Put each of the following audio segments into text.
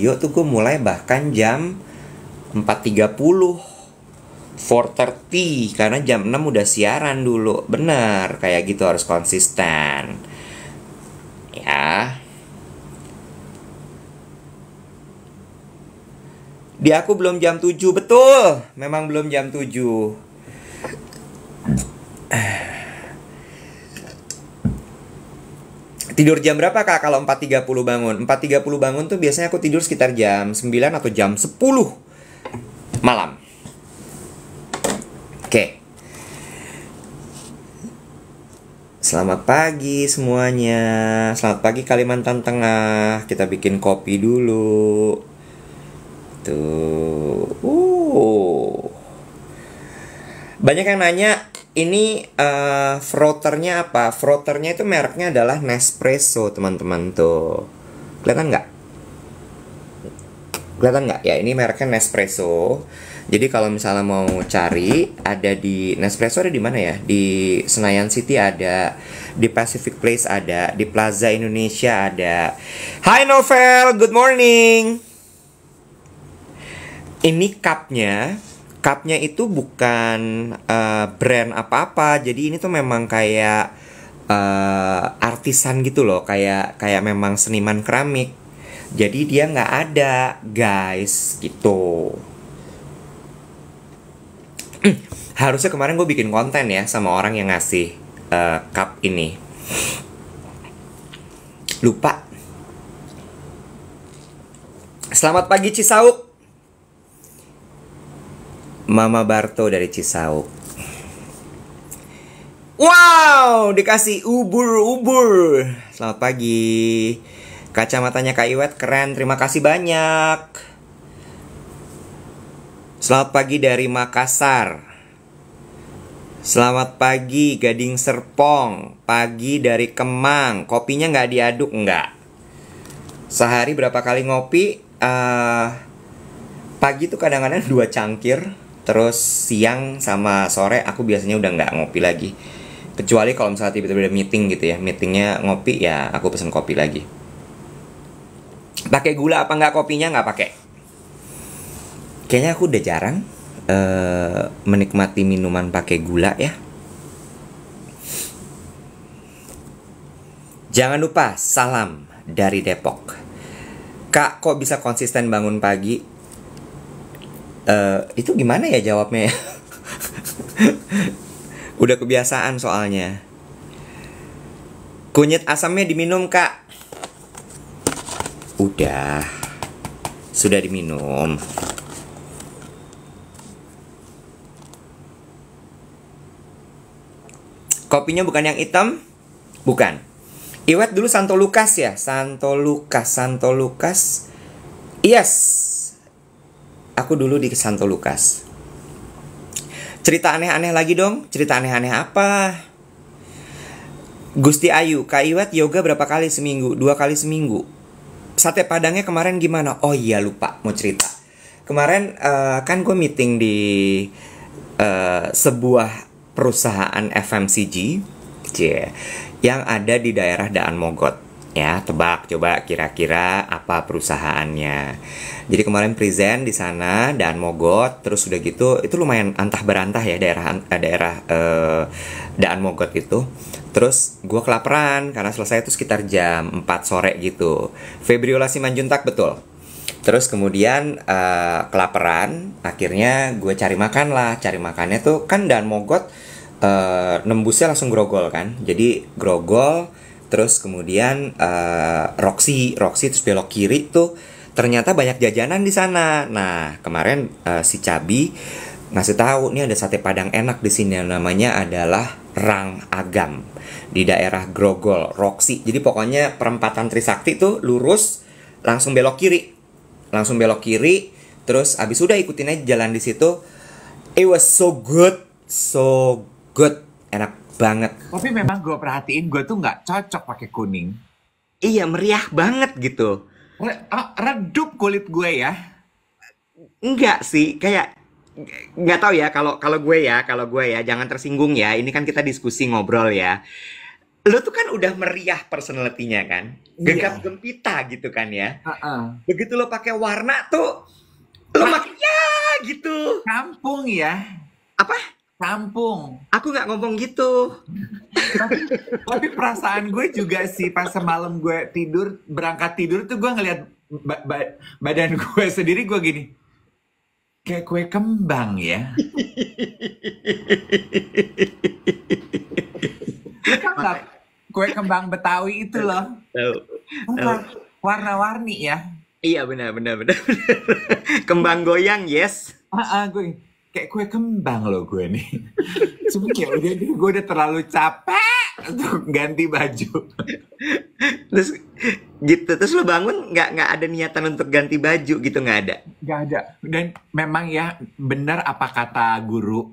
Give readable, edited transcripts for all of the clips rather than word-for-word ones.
radio tuh gue mulai bahkan jam 4.30, 4:30, karena jam 6 udah siaran dulu. Bener, kayak gitu harus konsisten. Ya. Di aku belum jam 7, betul. Memang belum jam 7. Tidur jam berapa Kak kalau 4.30 bangun? 4.30 bangun tuh biasanya aku tidur sekitar jam 9 atau jam 10 malam. Oke. Selamat pagi semuanya. Selamat pagi Kalimantan Tengah. Kita bikin kopi dulu. Tuh. Banyak yang nanya, ini frotternya apa? Frotternya itu mereknya adalah Nespresso, teman-teman tuh. Kelihatan nggak? Kelihatan nggak? Ya, ini mereknya Nespresso. Jadi kalau misalnya mau cari, ada di Nespresso ada di mana ya? Di Senayan City ada, di Pacific Place ada, di Plaza Indonesia ada. Hai Novel, good morning. Ini cupnya itu bukan brand apa-apa. Jadi ini tuh memang kayak artisan gitu loh, kayak memang seniman keramik. Jadi dia nggak ada, guys, gitu. Harusnya kemarin gue bikin konten ya sama orang yang ngasih cup ini. Lupa. Selamat pagi Cisauk. Mama Barto dari Cisauk. Wow, dikasih ubur. Selamat pagi. Kacamatanya Kak Iwet keren, terima kasih banyak. Selamat pagi dari Makassar. Selamat pagi Gading Serpong. Pagi dari Kemang. Kopinya nggak diaduk, nggak. Sehari berapa kali ngopi? Pagi tuh kadang-kadang 2 cangkir. Terus siang sama sore aku biasanya udah nggak ngopi lagi. Kecuali kalau misalnya tiba-tiba ada meeting gitu ya. Meetingnya ngopi ya aku pesen kopi lagi. Pakai gula apa nggak kopinya? Nggak pakai. Kayaknya aku udah jarang menikmati minuman pakai gula ya. Jangan lupa salam dari Depok. Kak, kok bisa konsisten bangun pagi? Itu gimana ya jawabnya ya? Udah kebiasaan soalnya. Kunyit asamnya diminum Kak. Udah. Sudah diminum. Kopinya bukan yang hitam? Bukan. Iwet dulu Santo Lukas ya? Santo Lukas. Yes. Aku dulu di Santo Lukas. Cerita aneh-aneh lagi dong. Cerita aneh-aneh apa? Gusti Ayu, Kak Iwet yoga berapa kali seminggu? 2 kali seminggu. Sate Padangnya kemarin gimana? Oh iya lupa mau cerita. Kemarin kan gue meeting di sebuah perusahaan FMCG yang ada di daerah Daan Mogot. Ya, tebak coba kira-kira apa perusahaannya. Jadi kemarin present di sana Daan Mogot, terus udah gitu itu lumayan antah berantah ya daerah Daan Mogot itu. Terus gue kelaparan karena selesai itu sekitar jam 4 sore gitu. Febriola Simanjuntak betul. Terus kemudian kelaparan, akhirnya gue cari makan lah. Cari makannya tuh kan Daan Mogot nembusnya langsung Grogol kan. Jadi Grogol, terus kemudian Roxy terus belok kiri tuh ternyata banyak jajanan di sana. Nah kemarin si Cabi ngasih tahu nih ada sate Padang enak di sini yang namanya adalah Rang Agam di daerah Grogol, Roxy. Jadi pokoknya perempatan Trisakti tuh lurus langsung belok kiri, terus abis udah ikutin aja jalan di situ. It was so good, enak banget. Tapi memang gue perhatiin gue tuh nggak cocok pakai kuning. Iya meriah banget gitu. Redup kulit gue ya. Enggak sih, kayak nggak tahu ya kalau gue ya jangan tersinggung ya. Ini kan kita diskusi ngobrol ya. Lu tuh kan udah meriah personality-nya kan, gegap Iya. gempita gitu kan ya. Heeh. Begitu lo pakai warna tuh, lo Lah, makin ya gitu. kampung ya. Apa? Kampung. Aku nggak ngomong gitu. Tapi perasaan gue juga sih pas semalam gue tidur, berangkat tidur tuh gue ngeliat badan gue sendiri gue gini. Kayak kue kembang ya. Lu tau nggak Makanya kue kembang Betawi itu loh. tahu, Kan tahu. warna-warni ya. Iya benar benar benar. Kembang goyang, yes. Gue kayak kue kembang loh gue nih. Cuma ya udah deh, gue udah terlalu capek untuk ganti baju. Terus gitu, terus lo bangun nggak ada niatan untuk ganti baju gitu, nggak ada. Gak ada. Dan memang ya benar apa kata guru,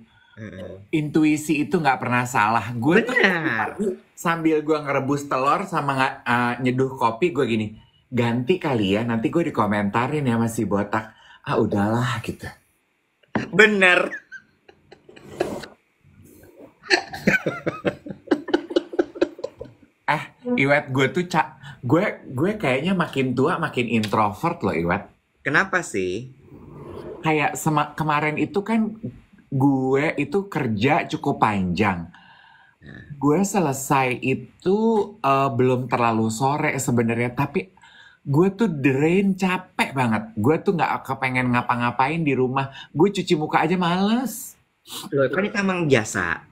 intuisi itu nggak pernah salah. Gue tuh Benar. sambil gue ngerebus telur sama nyeduh kopi gue gini, ganti kali ya, nanti gue dikomentarin ya masih botak. Ah udahlah gitu. Benar. Iwet gue tuh gue kayaknya makin tua makin introvert loh Iwet. Kenapa sih? Kayak kemarin itu kan gue itu kerja cukup panjang. Gue selesai itu belum terlalu sore sebenarnya, tapi gue tuh drain capek banget. Gue tuh nggak kepengen ngapa-ngapain di rumah. Gue cuci muka aja males. Lo kan itu emang biasa.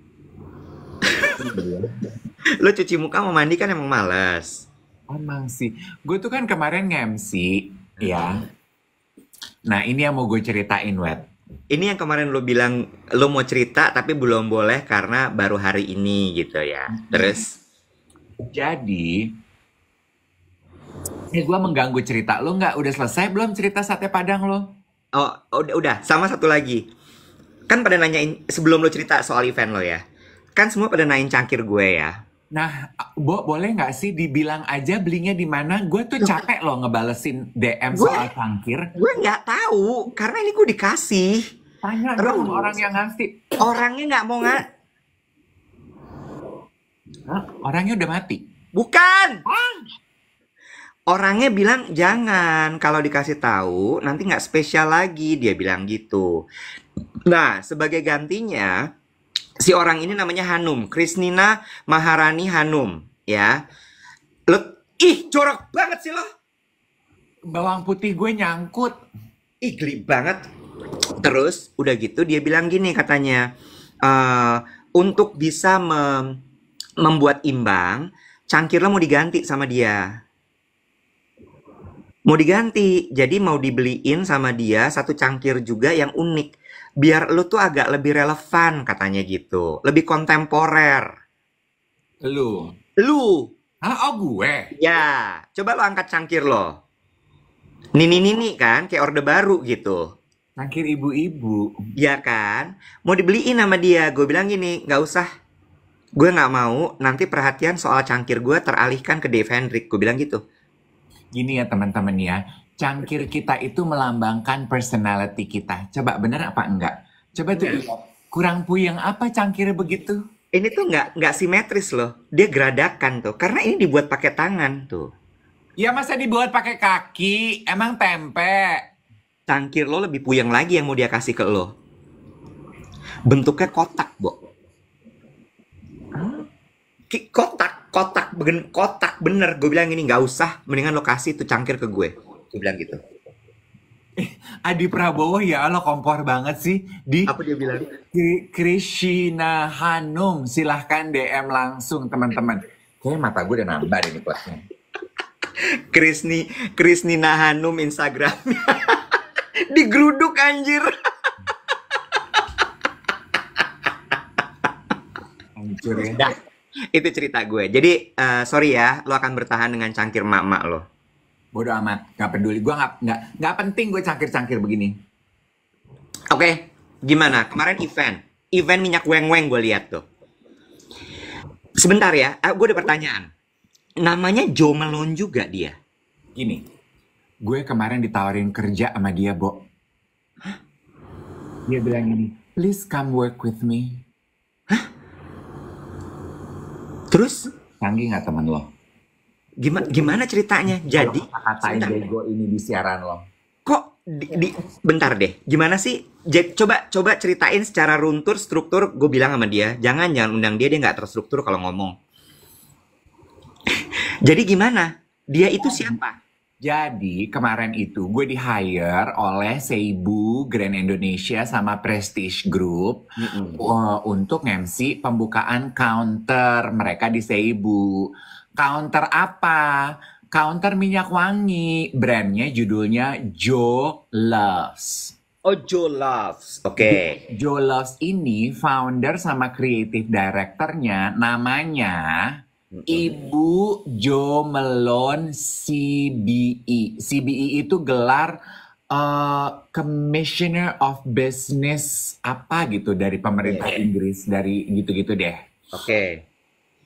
Lo cuci muka mau mandi kan emang malas. Emang sih. Gue tuh kan kemarin nge-MC ya. Nah ini yang mau gue ceritain, Wet. Ini yang kemarin lo bilang lo mau cerita tapi belum boleh karena baru hari ini gitu ya. Terus, Jadi, gue mengganggu cerita lo nggak? Udah selesai belum cerita sate Padang lo? oh udah, sama satu lagi. Kan pada nanyain sebelum lo cerita soal event lo ya. Kan semua pada nanyain cangkir gue ya. Nah, boleh nggak sih dibilang aja belinya di mana? Gue tuh capek loh ngebalesin DM Gue soal cangkir. gue nggak tahu karena ini gue dikasih. Tanya Terus dong orang yang ngasih. orangnya nggak mau nggak. Hah? Orangnya udah mati. Bukan. Orangnya bilang jangan, kalau dikasih tahu nanti nggak spesial lagi, dia bilang gitu. Nah, sebagai gantinya si orang ini namanya Hanum, Krisnina Maharani Hanum, ya. Lo, ih jorok banget sih lo. Bawang putih gue nyangkut. Ih geli banget. Terus udah gitu dia bilang gini katanya, untuk bisa membuat imbang, cangkir lo mau diganti sama dia. Mau diganti, jadi mau dibeliin sama dia satu cangkir juga yang unik. Biar lu tuh agak lebih relevan katanya gitu. Lebih kontemporer. Lu. Lu, Ah, oh gue. ya, coba lo angkat cangkir lo. Nini kan, kayak orde baru gitu. Cangkir ibu-ibu. Ya kan? Mau dibeliin sama dia. Gue bilang gini, nggak usah. Gue nggak mau, nanti perhatian soal cangkir gue teralihkan ke Dave Hendrik. Gue bilang gitu. Gini ya teman-teman ya. Cangkir kita itu melambangkan personality kita. Coba bener apa enggak? Coba tuh lihat. Kurang puyeng apa cangkirnya begitu? Ini tuh nggak simetris loh. Dia geradakan tuh. Karena ini dibuat pakai tangan tuh. Ya masa dibuat pakai kaki? Emang tempe? Cangkir lo lebih puyeng lagi yang mau dia kasih ke lo. Bentuknya kotak, Bo. Kotak bener. Gue bilang ini nggak usah, mendingan lo kasih tuh cangkir ke gue. Gue bilang gitu. Adi Prabowo ya Allah kompor banget sih. Di Apa dia bilang? Krishna Hanum. Silahkan DM langsung teman-teman. Kayaknya mata gue udah nambah deh nih plusnya. Krisni Nahanum Instagramnya. Digeruduk anjir. Hancur ya. Dah, itu cerita gue. Jadi, sorry ya, lo akan bertahan dengan cangkir mak-mak lo. Bodoh amat. Gak peduli. Gue nggak penting gue cangkir-cangkir begini. Oke, gimana? Kemarin event minyak weng-weng gue lihat tuh. Sebentar ya, gue ada pertanyaan. Namanya Joe Malone juga dia. Gini. Gue kemarin ditawarin kerja sama dia, Bo. Dia bilang gini, please come work with me. Terus? Canggih nggak temen lo? Gimana ceritanya? Kalau Jadi, kata-katain sebentar. bego ini di siaran lo. Kok bentar deh. Gimana sih? Coba ceritain secara runtur struktur. Gue bilang sama dia, jangan undang dia nggak terstruktur kalau ngomong. Jadi gimana? Dia itu siapa? Jadi kemarin itu gue di hire oleh Seibu, Grand Indonesia sama Prestige Group untuk MC pembukaan counter mereka di Seibu. Counter apa? Counter minyak wangi. Brandnya judulnya Joe Loves. Oh, Joe Loves. Oke. Joe Loves ini founder sama creative directornya namanya Ibu Jo Melon CBE. CBE itu gelar Commissioner of Business apa gitu dari pemerintah Inggris, dari gitu-gitu deh. Oke.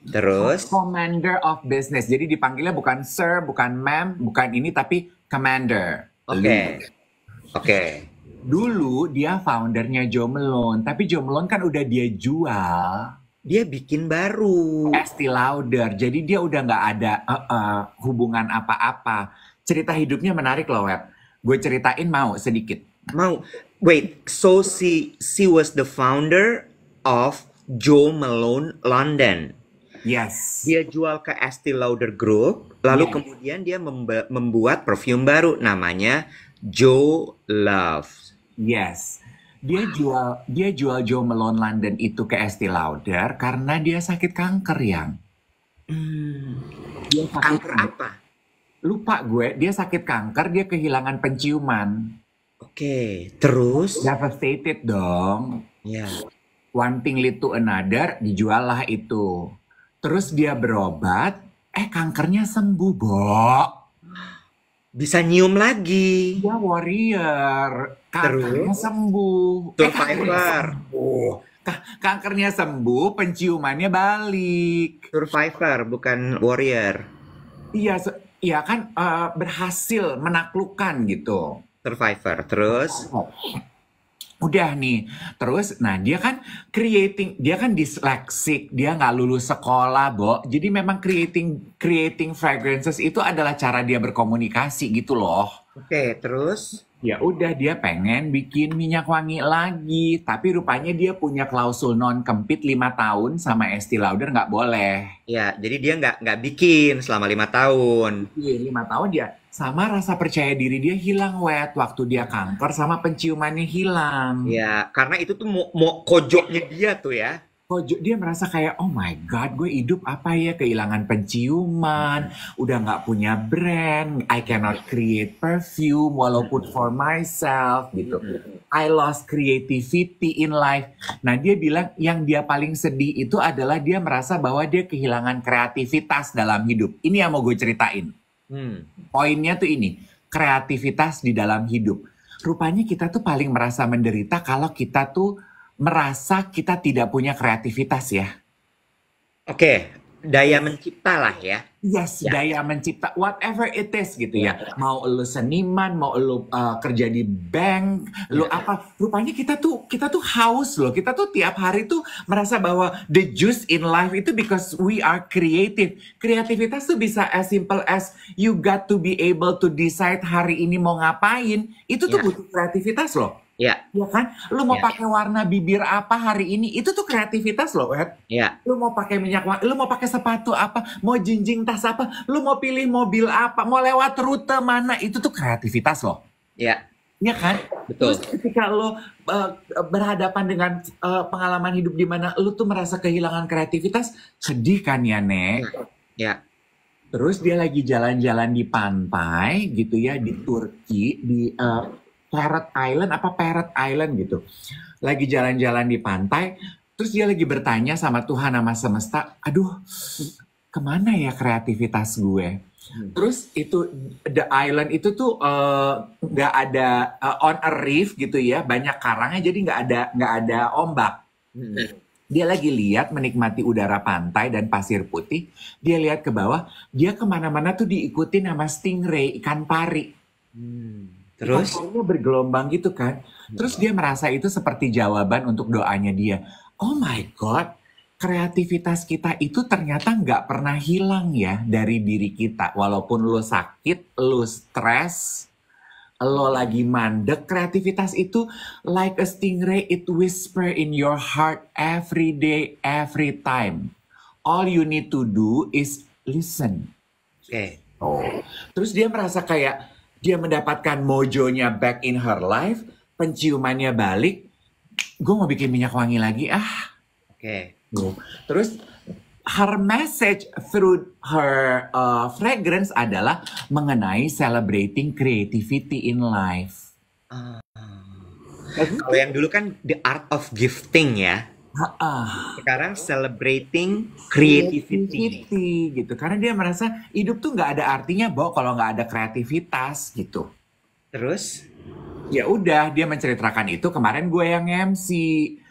Terus? Commander of Business. Jadi dipanggilnya bukan sir, bukan ma'am, bukan ini tapi commander. Oke. Oke. Dulu dia foundernya Jo Melon, tapi Jo Melon kan udah dia jual. Dia bikin baru. Estee Lauder. Jadi dia udah nggak ada hubungan apa-apa. Cerita hidupnya menarik loh, Web. Gue ceritain mau sedikit. Mau. Wait, so she was the founder of Jo Malone London. Yes. Dia jual ke Estee Lauder Group, lalu Yes. kemudian dia membuat perfume baru namanya Jo Love. Yes. Dia jual Jo Malone London itu ke Estee Lauder karena dia sakit kanker yang. Dia sakit Kanker apa? Lupa gue, dia sakit kanker, dia kehilangan penciuman. Oke, terus? Devastated dong. Ya. One thing lead to another, dijual lah itu. Terus dia berobat, kankernya sembuh, Bo. Bisa nyium lagi. Dia warrior, kankernya Terus? sembuh. Survivor. Kankernya sembuh, penciumannya balik. Survivor, bukan warrior. Iya kan berhasil menaklukkan gitu. Survivor, terus? Udah nih, terus nah dia kan dyslexic, dia nggak lulus sekolah, Bo. Jadi memang creating fragrances itu adalah cara dia berkomunikasi gitu loh. Oke, terus? Ya udah dia pengen bikin minyak wangi lagi, tapi rupanya dia punya klausul non-compete 5 tahun sama Estee Lauder nggak boleh. Ya, jadi dia nggak bikin selama 5 tahun. Iya, 5 tahun dia sama rasa percaya diri dia hilang, Wet, waktu dia kanker sama penciumannya hilang. Ya, karena itu tuh mau kojoknya dia tuh ya. Dia merasa kayak, oh my God, gue hidup apa ya, kehilangan penciuman, udah nggak punya brand, I cannot create perfume walaupun for myself gitu. I lost creativity in life. Nah dia bilang yang dia paling sedih itu adalah dia merasa bahwa dia kehilangan kreativitas dalam hidup. Ini yang mau gue ceritain. Poinnya tuh ini, kreativitas di dalam hidup. Rupanya kita tuh paling merasa menderita kalau kita tuh merasa kita tidak punya kreativitas ya. Oke, daya mencipta lah ya. Yes, daya mencipta, whatever it is gitu ya. Mau lu seniman, mau lu kerja di bank, lu apa. Rupanya kita tuh haus loh. Kita tuh tiap hari tuh merasa bahwa the juice in life itu because we are creative. Kreativitas tuh bisa as simple as you got to be able to decide hari ini mau ngapain. Itu tuh butuh kreativitas loh. Ya. Ya kan? Lu mau pakai warna bibir apa hari ini? Itu tuh kreativitas loh, Ed. Ya. Lu mau pakai minyak wangi, lu mau pakai sepatu apa, mau jinjing tas apa, lu mau pilih mobil apa, mau lewat rute mana, itu tuh kreativitas loh. Ya. Ya kan? Betul. Terus ketika lu berhadapan dengan pengalaman hidup di mana lu tuh merasa kehilangan kreativitas, sedih kan ya, Nek? Ya. Terus dia lagi jalan-jalan di pantai gitu ya, di Turki, di Parrot Island gitu. Lagi jalan-jalan di pantai, terus dia lagi bertanya sama Tuhan sama semesta, aduh, kemana ya kreativitas gue? Terus itu the island itu tuh nggak ada on a reef gitu ya, banyak karangnya, jadi nggak ada ombak. Dia lagi lihat menikmati udara pantai dan pasir putih. Dia lihat ke bawah, dia kemana-mana tuh diikutin sama stingray, ikan pari. Terus? Ikan bergelombang gitu kan. Terus dia merasa itu seperti jawaban untuk doanya dia. Oh my God, kreativitas kita itu ternyata nggak pernah hilang ya dari diri kita. Walaupun lo sakit, lo stres, lo lagi mandek, kreativitas itu like a stingray, it whisper in your heart every day, every time. All you need to do is listen. Oke. Oh. Terus dia merasa kayak dia mendapatkan mojonya back in her life, penciumannya balik. Gue mau bikin minyak wangi lagi, Oke. Terus her message through her fragrance adalah mengenai celebrating creativity in life. Kalau yang dulu kan the art of gifting ya. Ah, Sekarang celebrating creativity. gitu. Karena dia merasa hidup tuh nggak ada artinya, Bo, kalau nggak ada kreativitas gitu. Terus? Ya udah, dia menceritakan itu kemarin gue yang MC.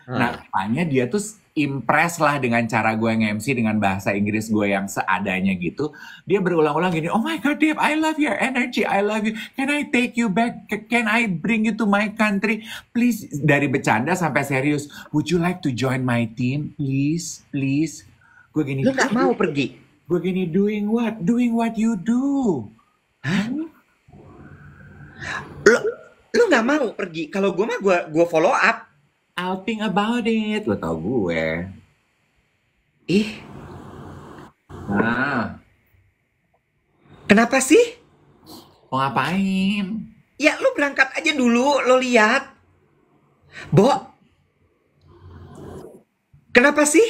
Nah, rupanya dia tuh impress lah dengan cara gue nge-MC dengan bahasa Inggris gue yang seadanya gitu. Dia berulang-ulang gini, oh my God, Dave, I love your energy, I love you. Can I take you back? Can I bring you to my country? Please, dari bercanda sampai serius. Would you like to join my team? Please, please. Gue gini, Lu gak mau pergi? gue gini, doing what? Doing what you do. Lu gak mau pergi? Kalau gue mah gue follow up. I'll think about it. Lo tau gue. Ih, Nah, kenapa sih? mau ngapain? Ya lu berangkat aja dulu, lo lihat. Bo, kenapa sih?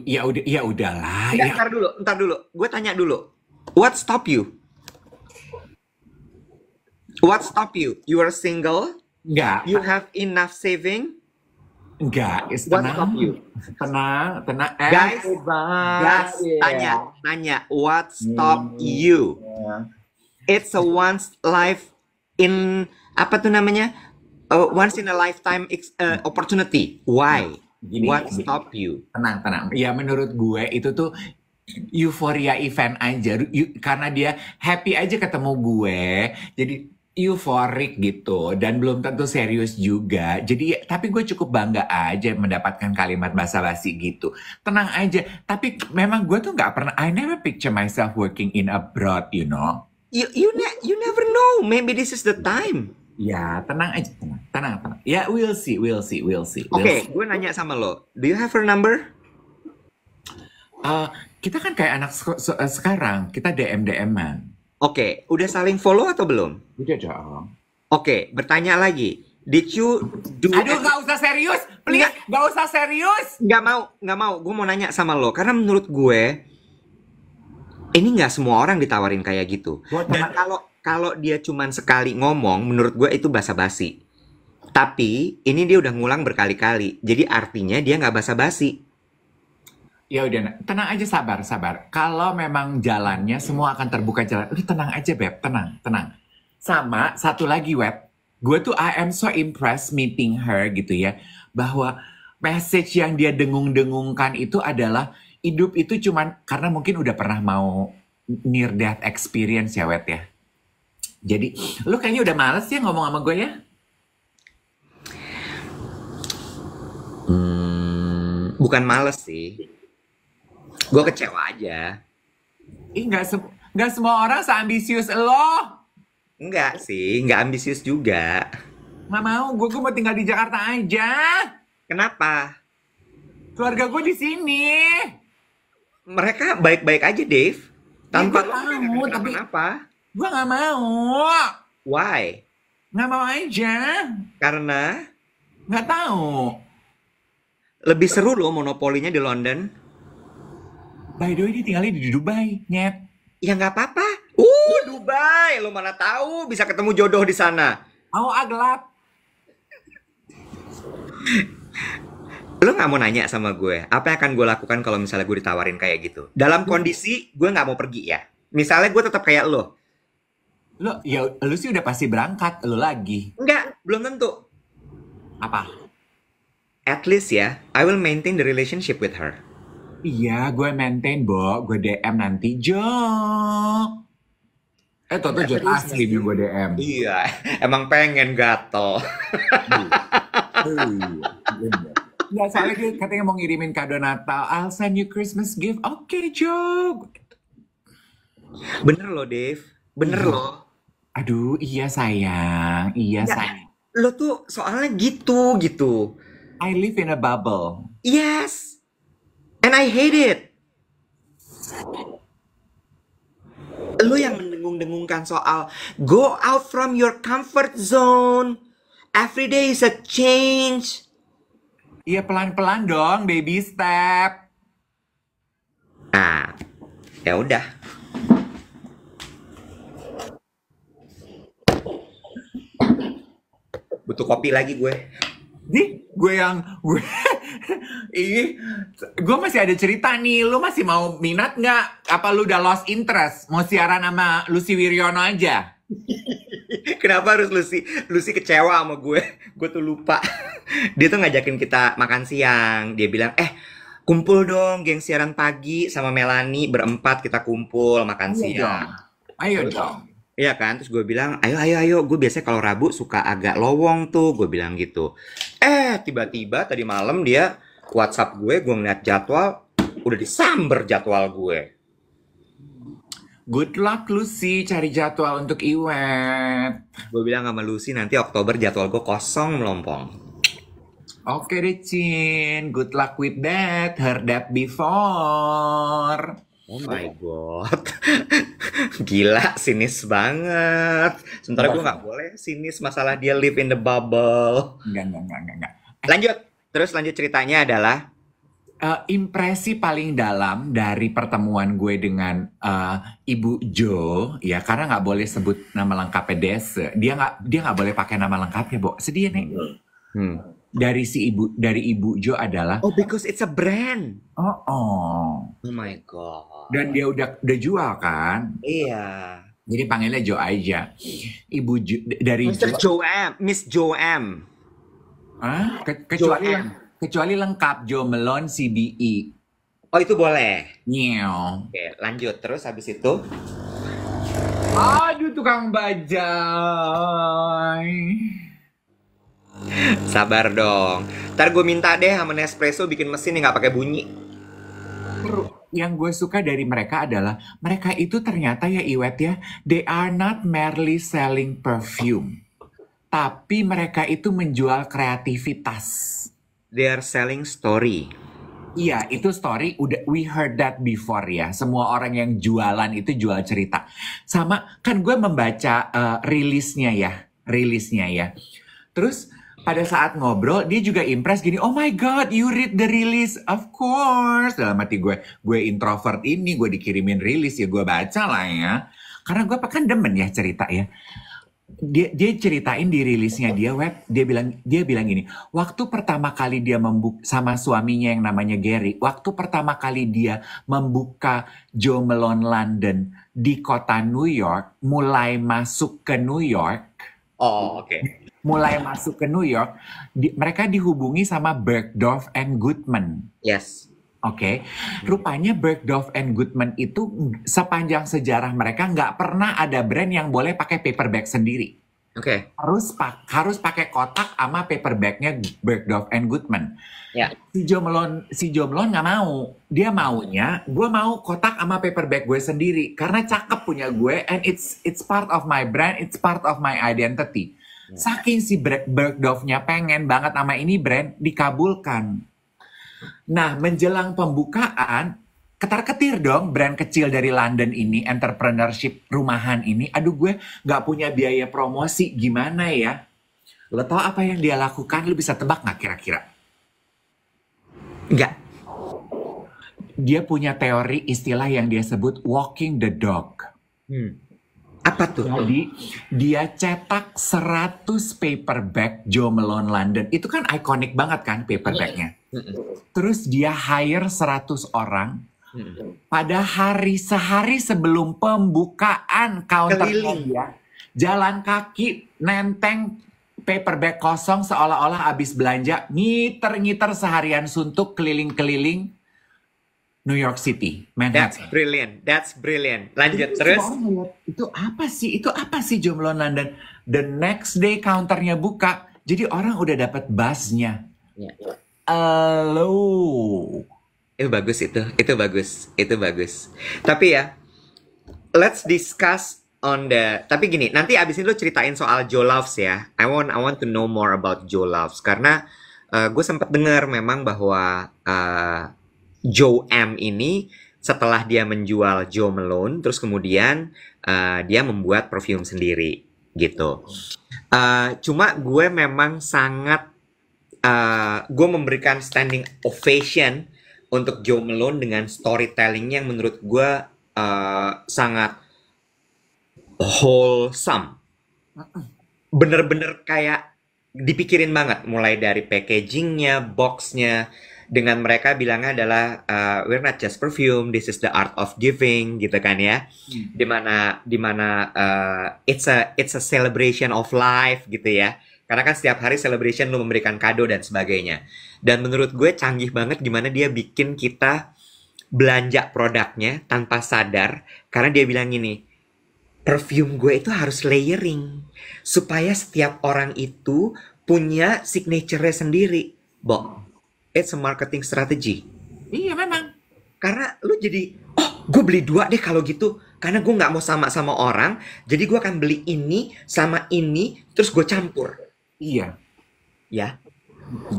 Ya udahlah. Enggak, ntar dulu. Gue tanya dulu. What stop you? What stop you? You are single? Enggak, You have enough saving? enggak. What stop you? Tenang. Guys, tanya. What stop you? It's a once life in apa tuh namanya? Once in a lifetime opportunity. Why? Gini, What stop you? Tenang. Ya menurut gue itu tuh euforia event aja. Karena dia happy aja ketemu gue. Jadi euforik gitu. Dan belum tentu serius juga. Jadi tapi gue cukup bangga aja mendapatkan kalimat basa-basi gitu. Tenang aja. Tapi memang gue tuh gak pernah, I never picture myself working in abroad, you know. You never know. Maybe this is the time. Ya, tenang aja, tenang. Ya, we'll see. Oke, gue nanya sama lo. Do you have her number? Kita kan kayak anak sekarang, kita DM-an. Oke, udah saling follow atau belum? Udah dong. Oke, bertanya lagi. Did you do? Aduh, gak usah serius, please, gak usah serius. Nggak mau. Gue mau nanya sama lo, karena menurut gue ini nggak semua orang ditawarin kayak gitu. Dan kalau dia cuman sekali ngomong, menurut gue itu basa-basi. Tapi ini dia udah ngulang berkali-kali, jadi artinya dia nggak basa-basi. Ya udah, tenang aja, sabar. Kalau memang jalannya semua akan terbuka jalan. Udah tenang aja, Beb, tenang. Sama satu lagi, Web. Gue tuh I am so impressed meeting her gitu ya. Bahwa message yang dia dengung-dengungkan itu adalah hidup itu cuman karena mungkin udah pernah mau near death experience ya, Web ya. Jadi, lu kayaknya udah males ya ngomong sama gue ya? Bukan males sih. Gue kecewa aja. Ih, nggak semua orang seambisius lo. Enggak sih, nggak ambisius juga. Nggak mau, gue mau tinggal di Jakarta aja. Kenapa? Keluarga gue di sini. Mereka baik-baik aja, Dave. Tanpa Ya, gue mau, tapi kenapa? gue nggak mau. Why? Nggak mau aja. Karena Nggak tahu. lebih seru loh monopolinya di London. By the way, dia tinggalnya di Dubai, nyet. Ya nggak apa-apa. Dubai, lo mana tahu bisa ketemu jodoh di sana. Mau gelap. Lo nggak mau nanya sama gue, apa yang akan gue lakukan kalau misalnya gue ditawarin kayak gitu? Dalam kondisi gue nggak mau pergi ya. Misalnya gue tetap kayak lo. Lu sih udah pasti berangkat, lu lagi. Enggak, belum tentu. Apa? At least ya, I will maintain the relationship with her. Iya, gue maintain, Bo. Gue DM nanti, Jo. Tuh Jo asli nih gue DM. Iya, emang pengen gatel. Nggak, soalnya dia katanya mau ngirimin kado Natal. I'll send you Christmas gift. Oke, Joe. Bener loh, Dave. Bener Iya. loh. Aduh, iya sayang. Iya Ya, sayang. lo tuh soalnya gitu. I live in a bubble. Yes. And I hate it. Lo yang mendengung-dengungkan soal go out from your comfort zone. Every day is a change. Iya, pelan-pelan dong, baby step. Ah, ya udah. Butuh kopi lagi gue. Gue gue masih ada cerita nih. Lu masih mau minat nggak? Apa lu udah lost interest? Mau siaran sama Lucy Wiryono aja? Kenapa harus Lucy kecewa sama gue? Gue tuh lupa. Dia tuh ngajakin kita makan siang. Dia bilang, kumpul dong geng siaran pagi sama Melanie. Berempat kita kumpul makan siang. Ayo dong. Iya kan? Terus gue bilang, ayo. Gue biasanya kalau Rabu suka agak lowong tuh. Gue bilang gitu. Tiba-tiba tadi malam dia WhatsApp gue ngeliat jadwal. Udah disamber jadwal gue. Good luck Lucy cari jadwal untuk event. Gue bilang sama Lucy nanti Oktober jadwal gue kosong melompong. Oke deh Cin, good luck with that. Heard that before. Oh my god. Gila, sinis banget. Sementara gue gak boleh sinis masalah dia live in the bubble. Enggak. Terus lanjut ceritanya adalah Impresi paling dalam dari pertemuan gue dengan Ibu Jo, ya karena nggak boleh sebut nama lengkapnya Dese. Dia nggak boleh pakai nama lengkapnya, Bo. Sedih nih. Dari Ibu Jo adalah because it's a brand. Oh my god. Dan dia udah jual kan? Iya. Jadi panggilnya Jo aja. Ibu Jo dari Miss Joam. Kecuali lengkap Jo Melon CBE. Oh itu boleh. Nyew. Oke, lanjut terus habis itu. Aduh tukang bajai. Sabar dong. Ntar gue minta deh sama Nespresso bikin mesin yang nggak pakai bunyi. Yang gue suka dari mereka adalah mereka itu ternyata ya Iwet ya, they are not merely selling perfume, tapi mereka itu menjual kreativitas. They are selling story. Iya, itu story. We heard that before ya. Semua orang yang jualan itu jual cerita. Sama kan gue membaca rilisnya ya. Terus pada saat ngobrol dia juga impress gini, oh my god you read the release, of course. Dalam hati gue introvert ini, gue dikirimin rilis ya gue baca lah ya, karena gue kan demen ya cerita ya. Dia ceritain di rilisnya dia bilang gini, waktu pertama kali dia sama suaminya yang namanya Gary, waktu pertama kali dia membuka Jo Malone London di kota New York, mulai masuk ke New York. Mulai masuk ke New York, mereka dihubungi sama Bergdorf and Goodman. Yes. Oke. Rupanya Bergdorf and Goodman itu sepanjang sejarah mereka nggak pernah ada brand yang boleh pakai paper bag sendiri. Oke. Harus pakai kotak sama paper bagnya Bergdorf and Goodman. Ya. Si Jo Malone nggak mau. Dia maunya, gue mau kotak sama paper bag gue sendiri karena cakep punya gue, and it's part of my brand, it's part of my identity. Saking si Bergdorfnya pengen banget sama ini brand, dikabulkan. Nah, menjelang pembukaan, ketar-ketir dong brand kecil dari London ini, entrepreneurship rumahan ini. Aduh, gue gak punya biaya promosi, gimana ya? Lo tau apa yang dia lakukan? Lo bisa tebak gak kira-kira? Enggak. Dia punya teori istilah yang dia sebut walking the dog. Apa tuh? Jadi dia cetak 100 paper bag Jo Malone London. Itu kan ikonik banget kan paper bagnya. Terus dia hire 100 orang. Pada sehari sebelum pembukaan counternya dia, jalan kaki nenteng paper bag kosong seolah-olah habis belanja, ngiter-ngiter seharian suntuk keliling-keliling New York City, Manhattan. That's brilliant. Lanjut terus. Itu apa sih Jo Malone London? The next day counternya buka, jadi orang udah dapat buzz-nya. Hello. Itu bagus itu bagus, itu bagus. Tapi ya, let's discuss on the. Tapi gini, nanti abis ini lo ceritain soal Joe Loves ya. I want to know more about Joe Loves karena gue sempat dengar memang bahwa Joe M ini setelah dia menjual Joe Malone, terus kemudian dia membuat perfume sendiri gitu. Cuma gue memang sangat gue memberikan standing ovation untuk Joe Malone dengan storytellingnya yang menurut gue sangat wholesome. Bener-bener kayak dipikirin banget, mulai dari packagingnya, boxnya, dengan mereka bilangnya adalah we're not just perfume, this is the art of giving, gitu kan ya. Dimana it's a celebration of life gitu ya. Karena kan setiap hari celebration lu memberikan kado dan sebagainya. Dan menurut gue canggih banget gimana dia bikin kita belanja produknya tanpa sadar. Karena dia bilang gini, perfume gue itu harus layering. Supaya setiap orang itu punya signature-nya sendiri. Bo, it's a marketing strategy. Iya memang. Karena lu jadi, oh gue beli 2 deh kalau gitu. Karena gue nggak mau sama orang. Jadi gue akan beli ini sama ini. Terus gue campur. Iya. Ya.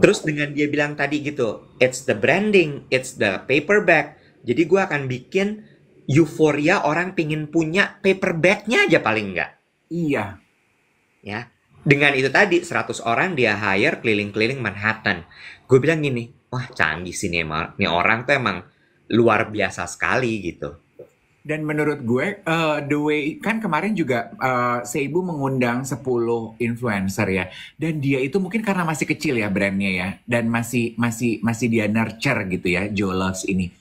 Terus dengan dia bilang tadi gitu, it's the branding, it's the paper bag. Jadi gue akan bikin euforia orang pingin punya paper bagnya aja paling enggak. Iya. Ya. Dengan itu tadi 100 orang dia hire keliling-keliling Manhattan. Gue bilang gini, wah canggih sih nih orang tuh emang luar biasa sekali gitu. Dan menurut gue, the way kan kemarin juga Seibu mengundang 10 influencer ya, dan dia itu mungkin karena masih kecil ya brandnya ya, dan masih dia nurture gitu ya, Joe Loves ini.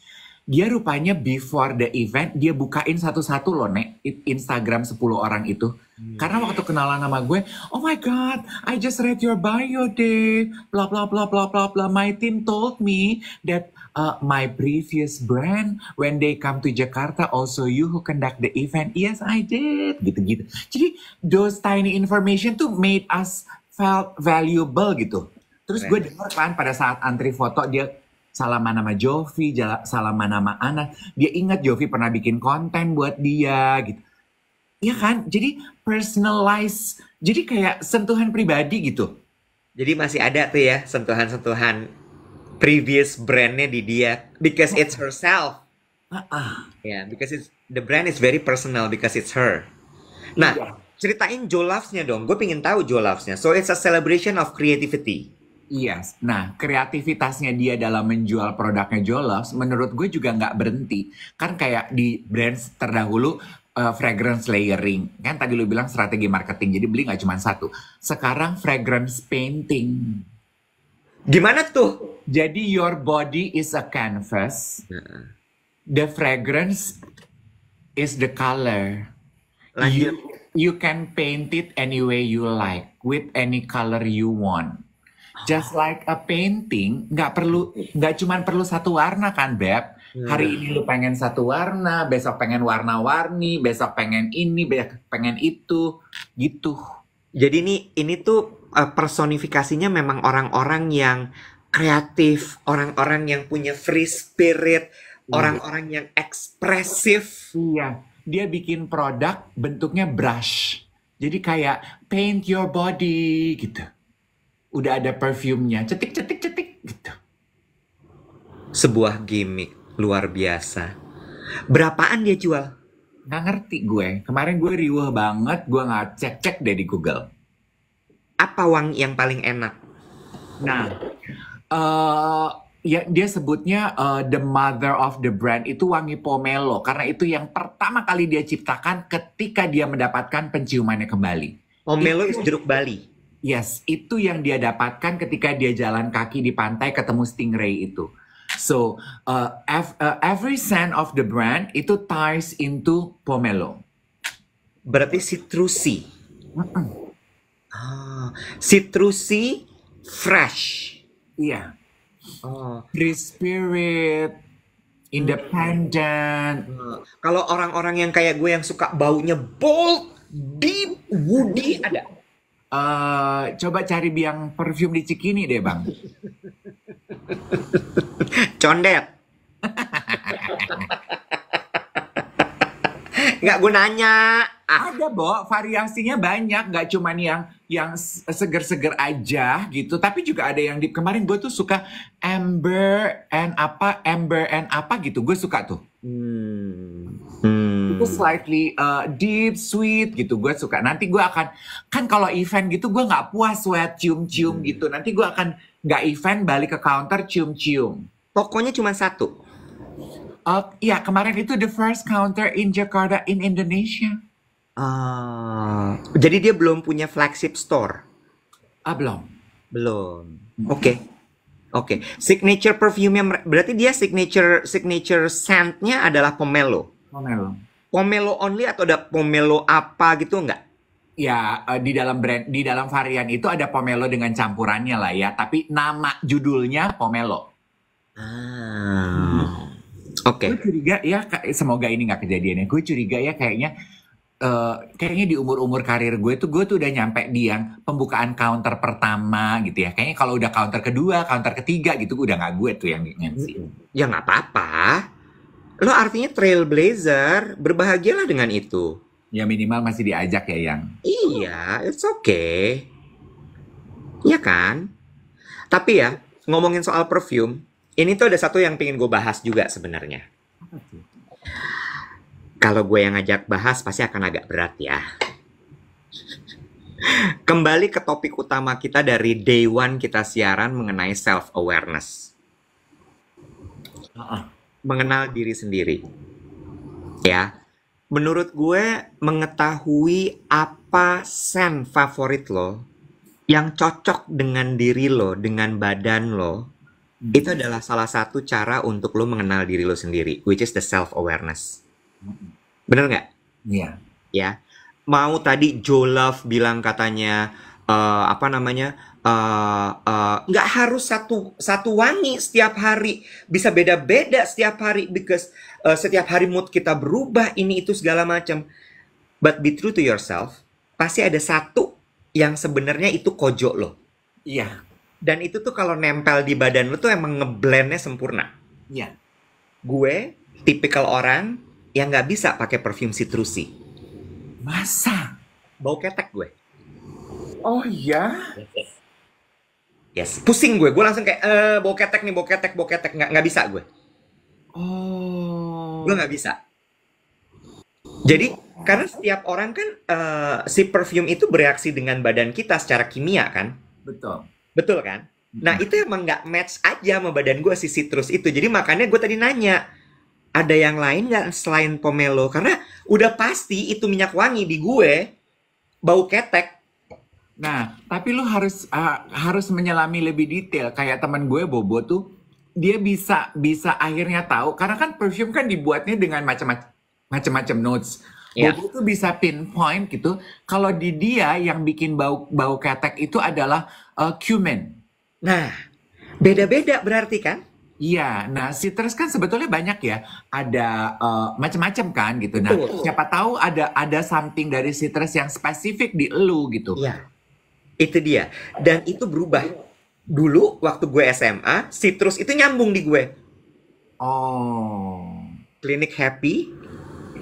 Dia rupanya before the event dia bukain satu-satu loh Nek, Instagram 10 orang itu. Karena waktu kenalan sama gue, oh my god, I just read your bio, Dave. Blah blah blah blah blah blah. My team told me that my previous brand, when they come to Jakarta, also you who conduct the event. Yes, I did. Gitu-gitu. Jadi those tiny information tuh made us felt valuable gitu. Terus gue denger kan pada saat antri foto dia salaman sama Jovi, salaman sama Ana. Dia ingat Jovi pernah bikin konten buat dia gitu. Iya kan? Jadi personalize. Jadi kayak sentuhan pribadi gitu. Jadi masih ada tuh ya sentuhan-sentuhan previous brandnya di dia. Because it's herself. Yeah, because the brand is very personal because it's her. Nah, ceritain Joe Loves-nya dong. Gue pengen tahu Joe Loves-nya. So it's a celebration of creativity. Yes. Nah, kreativitasnya dia dalam menjual produknya Joe Loves, menurut gue juga nggak berhenti. Kan kayak di brand terdahulu, fragrance layering. Kan tadi lu bilang strategi marketing, jadi beli nggak cuma satu. Sekarang fragrance painting. Gimana tuh? Jadi your body is a canvas. The fragrance is the color. Lanjut. You can paint it any way you like, with any color you want. Just like a painting, nggak cuma perlu satu warna kan, Beb? Hari ini lu pengen satu warna, besok pengen warna-warni, besok pengen ini, besok pengen itu, gitu. Jadi ini tuh personifikasinya memang orang-orang yang kreatif, orang-orang yang punya free spirit, orang-orang yang ekspresif. Iya, dia bikin produk bentuknya brush. Jadi kayak paint your body gitu. Udah ada perfumenya, cetik gitu. Sebuah gimmick luar biasa. Berapaan dia jual? Nggak ngerti gue. Kemarin gue riuh banget, gue nggak cek deh di Google. Apa wangi yang paling enak? Nah, ya dia sebutnya the mother of the brand itu wangi pomelo, karena itu yang pertama kali dia ciptakan ketika dia mendapatkan penciumannya kembali. Pomelo is jeruk Bali. Yes, itu yang dia dapatkan ketika dia jalan kaki di pantai ketemu stingray itu. So, every scent of the brand itu ties into pomelo. Berarti citrusy. Citrusy fresh. Iya. Free spirit, independent. Kalau orang-orang yang kayak gue yang suka baunya bold, deep, woody ada. Coba cari biang perfume di Cikini deh, Bang. Condet. Nggak gunanya. Ah, Ada, Bo, variasinya banyak, nggak cuman yang seger-seger aja gitu, tapi juga ada yang deep. Kemarin gue tuh suka amber and apa gitu, gue suka tuh. hmm. Itu Hmm. slightly deep, sweet gitu, gue suka. Nanti gue akan, kan kalau event gitu gue nggak puas sweat cium-cium Hmm. gitu. Nanti gue akan nggak event balik ke counter cium-cium. Pokoknya cuma satu. Ya kemarin itu the first counter in Jakarta in Indonesia. Jadi dia belum punya flagship store. Belum. Belum. Oke. Oke. Signature perfume-nya berarti dia signature scent-nya adalah pomelo. Pomelo. Pomelo only atau ada pomelo apa gitu enggak? Ya, di dalam varian itu ada pomelo dengan campurannya lah ya, tapi nama judulnya pomelo. Ah. Gue Oke. curiga ya, semoga ini nggak kejadian ya. Gue curiga ya kayaknya di umur-umur karir gue tuh udah nyampe di yang pembukaan counter pertama gitu ya. Kayaknya kalau udah counter kedua, counter ketiga gitu, udah nggak gue tuh yang MC. Ya nggak apa-apa. Lo artinya trailblazer, berbahagialah dengan itu. Ya minimal masih diajak ya yang. Iya, it's okay. Iya kan? Tapi ya, ngomongin soal perfume, ini tuh ada satu yang pengen gue bahas juga sebenarnya. Kalau gue yang ngajak bahas pasti akan agak berat ya. Kembali ke topik utama kita dari day one kita siaran mengenai self-awareness. Heeh. Mengenal diri sendiri. Ya, menurut gue mengetahui apa scent favorit lo yang cocok dengan diri lo, dengan badan lo, itu adalah salah satu cara untuk lo mengenal diri lo sendiri, which is the self-awareness. Bener nggak? Iya. Ya, mau tadi Joe Love bilang katanya apa namanya nggak harus satu wangi setiap hari, bisa beda-beda setiap hari because setiap hari mood kita berubah ini itu segala macam. But be true to yourself, pasti ada satu yang sebenarnya itu kojo lo. Iya. Dan itu tuh kalau nempel di badan lo tuh emang ngeblendnya sempurna. Iya. Gue tipikal orang yang nggak bisa pakai parfum citrusi. Masa? Bau ketek gue. Oh iya? Yes, pusing gue langsung kayak bau ketek nih, bau ketek nggak bisa gue Oh. nggak bisa. Jadi karena setiap orang kan si perfume itu bereaksi dengan badan kita secara kimia kan, Betul. betul kan? Nah itu emang nggak match aja sama badan gue si citrus itu. Jadi makanya gue tadi nanya, ada yang lain nggak selain pomelo? Karena udah pasti itu minyak wangi di gue bau ketek. Nah, tapi lu harus menyelami lebih detail. Kayak teman gue Bobo tuh, dia bisa akhirnya tahu karena kan perfume kan dibuatnya dengan macam-macam notes. Ya. Bobo tuh bisa pinpoint gitu. Kalau di dia yang bikin bau ketek itu adalah cumin. Nah, beda-beda berarti kan? Iya, nah citrus kan sebetulnya banyak ya, ada macam-macam kan gitu. Nah, Betul. siapa tahu ada something dari citrus yang spesifik di elu gitu. Iya, itu dia. Dan itu berubah. Dulu waktu gue SMA, citrus itu nyambung di gue. Oh, Clinic Happy,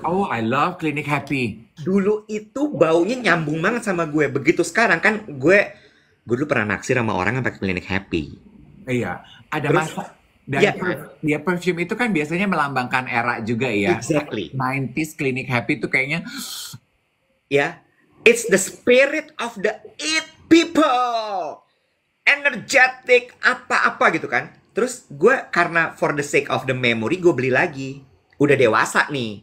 I love Clinic Happy. dulu itu baunya nyambung banget sama gue. Begitu sekarang kan gue dulu pernah naksir sama orang yang pakai Clinic Happy. Iya, ada Terus, masa dan ya, dia perfume itu kan biasanya melambangkan era juga ya. exactly. 90s Clinic Happy itu kayaknya Ya, it's the spirit of the it people. Energetic, apa-apa gitu kan. Terus gue karena for the sake of the memory, gue beli lagi. Udah dewasa nih.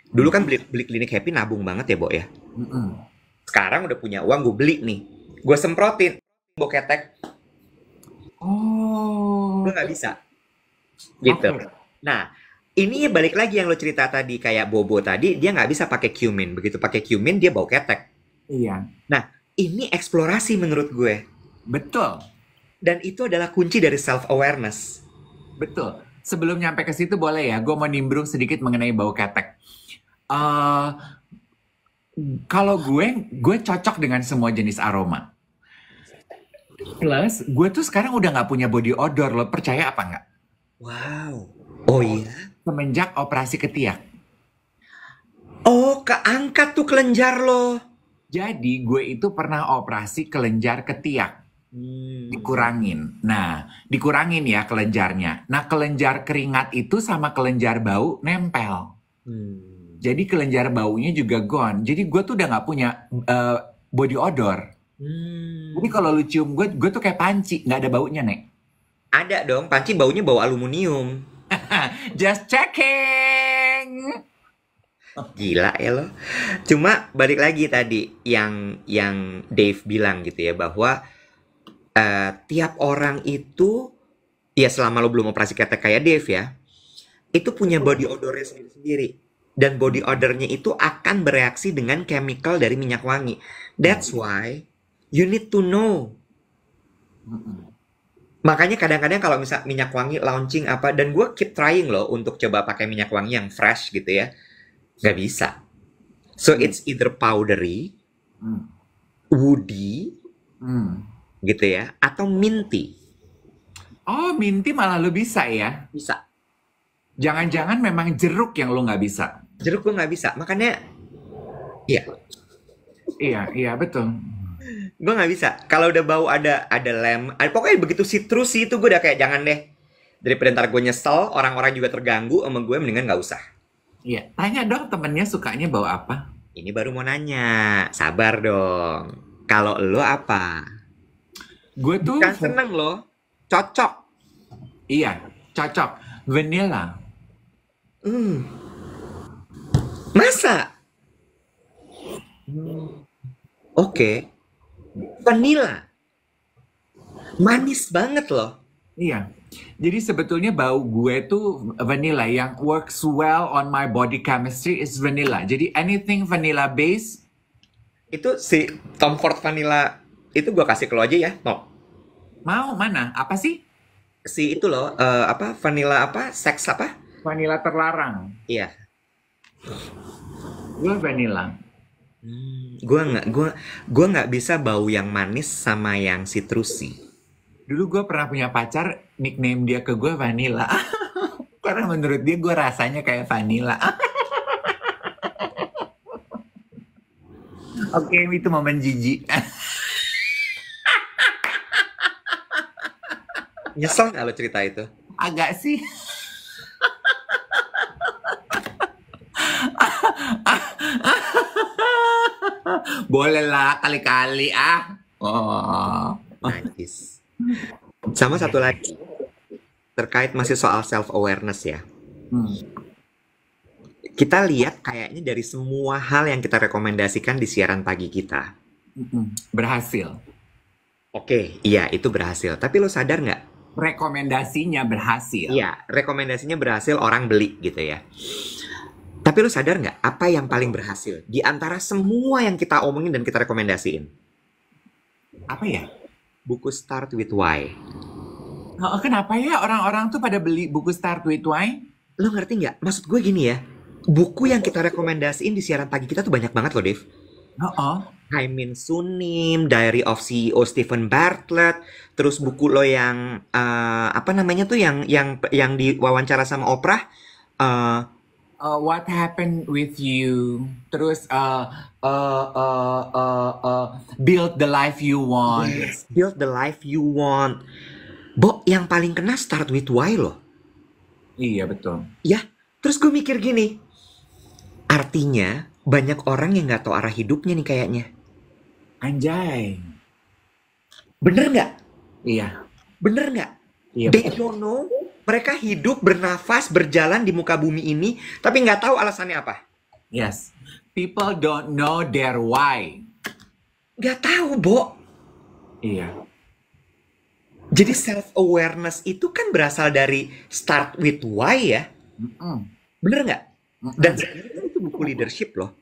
Dulu kan beli Clinic Happy nabung banget ya, Bo ya. mm-mm. Sekarang udah punya uang, gue beli nih. Gue semprotin. Bau ketek, gue Oh, nggak bisa. Gitu. oke. Nah, ini balik lagi yang lo cerita tadi. Kayak Bobo tadi, dia nggak bisa pakai cumin. Begitu pakai cumin, dia bau ketek. Iya, Nah, ini eksplorasi menurut gue. betul. Dan itu adalah kunci dari self-awareness. Betul. Sebelum nyampe ke situ boleh ya, gue mau nimbrung sedikit mengenai bau ketek. Eh, Kalau gue cocok dengan semua jenis aroma. Plus, gue tuh sekarang udah nggak punya body odor, lo percaya apa nggak? Wow. Oh iya? Semenjak operasi ketiak. Oh, keangkat tuh kelenjar lo. Jadi gue itu pernah operasi kelenjar ketiak. Hmm. Dikurangin. Nah, dikurangin ya kelenjarnya. Nah, kelenjar keringat itu sama kelenjar bau nempel. Hmm. Jadi kelenjar baunya juga gone. Jadi gue tuh udah nggak punya body odor. Jadi Hmm. kalau lu cium gue tuh kayak panci, nggak ada baunya, Nek. Ada dong, panci baunya bau aluminium. Just checking. Gila ya lo. Cuma balik lagi tadi yang Dave bilang gitu ya bahwa tiap orang itu ya selama lo belum operasi ketek kayak Dave ya, itu punya body odornya sendiri-sendiri. Dan body odornya itu akan bereaksi dengan chemical dari minyak wangi. That's why you need to know. Makanya kadang-kadang kalau misal minyak wangi launching apa, dan gue keep trying loh untuk coba pakai minyak wangi yang fresh gitu ya. Gak bisa. So Hmm. it's either powdery, Hmm. woody, Hmm. gitu ya, atau minty. Oh, minty malah lu bisa ya? Bisa. Jangan-jangan memang jeruk yang lu nggak bisa? Jeruk gue nggak bisa. Makanya, iya, Iya, iya betul. gue nggak bisa. Kalau udah bau ada lem, pokoknya begitu citrus sih itu gue udah kayak jangan deh. Daripada ntar gue nyesel, orang-orang juga terganggu sama gue, mendingan nggak usah. Iya, tanya dong temennya sukanya bau apa? Ini baru mau nanya, sabar dong. Kalau lo apa? Gue tuh, Bukan seneng lo, cocok. iya, cocok. Vanilla. Hmm, masa? Oke, vanilla. Manis banget loh. Iya. Jadi sebetulnya bau gue tuh vanilla yang works well on my body chemistry is vanilla. Jadi anything vanilla base, Itu si Tom Ford Vanilla itu gua kasih ke lo aja ya, no. mau mana? Apa sih? Si itu loh, apa vanilla apa? Seks apa? Vanilla terlarang. Iya. Gue vanilla. Gua nggak bisa bau yang manis sama yang citrusi. Dulu gue pernah punya pacar, nickname dia ke gue vanilla. Karena menurut dia gue rasanya kayak vanilla. Oke, itu momen jijik. Nyesel nggak lo cerita itu? Agak sih. Boleh lah kali-kali ah. Oh. Najis. Sama satu lagi terkait masih soal self awareness ya. Hmm. Kita lihat kayaknya dari semua hal yang kita rekomendasikan di siaran pagi kita. Berhasil. Oke, iya itu berhasil. Tapi lo sadar nggak? Rekomendasinya berhasil. Iya, rekomendasinya berhasil, orang beli gitu ya. Tapi lo sadar nggak apa yang paling berhasil di antara semua yang kita omongin dan kita rekomendasiin? Apa ya? Buku Start with Why. Oh, kenapa ya orang-orang tuh pada beli buku Start with Why? Lo ngerti nggak? Maksud gue gini ya, buku yang kita rekomendasiin di siaran pagi kita tuh banyak banget loh, Dev. Oh, Haimin Sunim, Diary of CEO Stephen Bartlett, terus buku lo yang apa namanya tuh yang diwawancara sama Oprah, eh, what happened with you? Terus build the life you want. Yes, Build the Life You Want. Bo, yang paling kena Start with Why loh. Iya betul. Ya, terus gue mikir gini, artinya banyak orang yang nggak tahu arah hidupnya nih kayaknya. Anjay. Bener nggak? Iya. Bener nggak? Iya They betul. don't know. Mereka hidup, bernafas, berjalan di muka bumi ini, tapi nggak tahu alasannya apa. Yes. People don't know their why. Nggak tahu, Bo. Iya. Jadi self-awareness itu kan berasal dari start with why ya. Mm-mm. Bener nggak? Mm-mm. Dan sebenarnya itu buku leadership loh.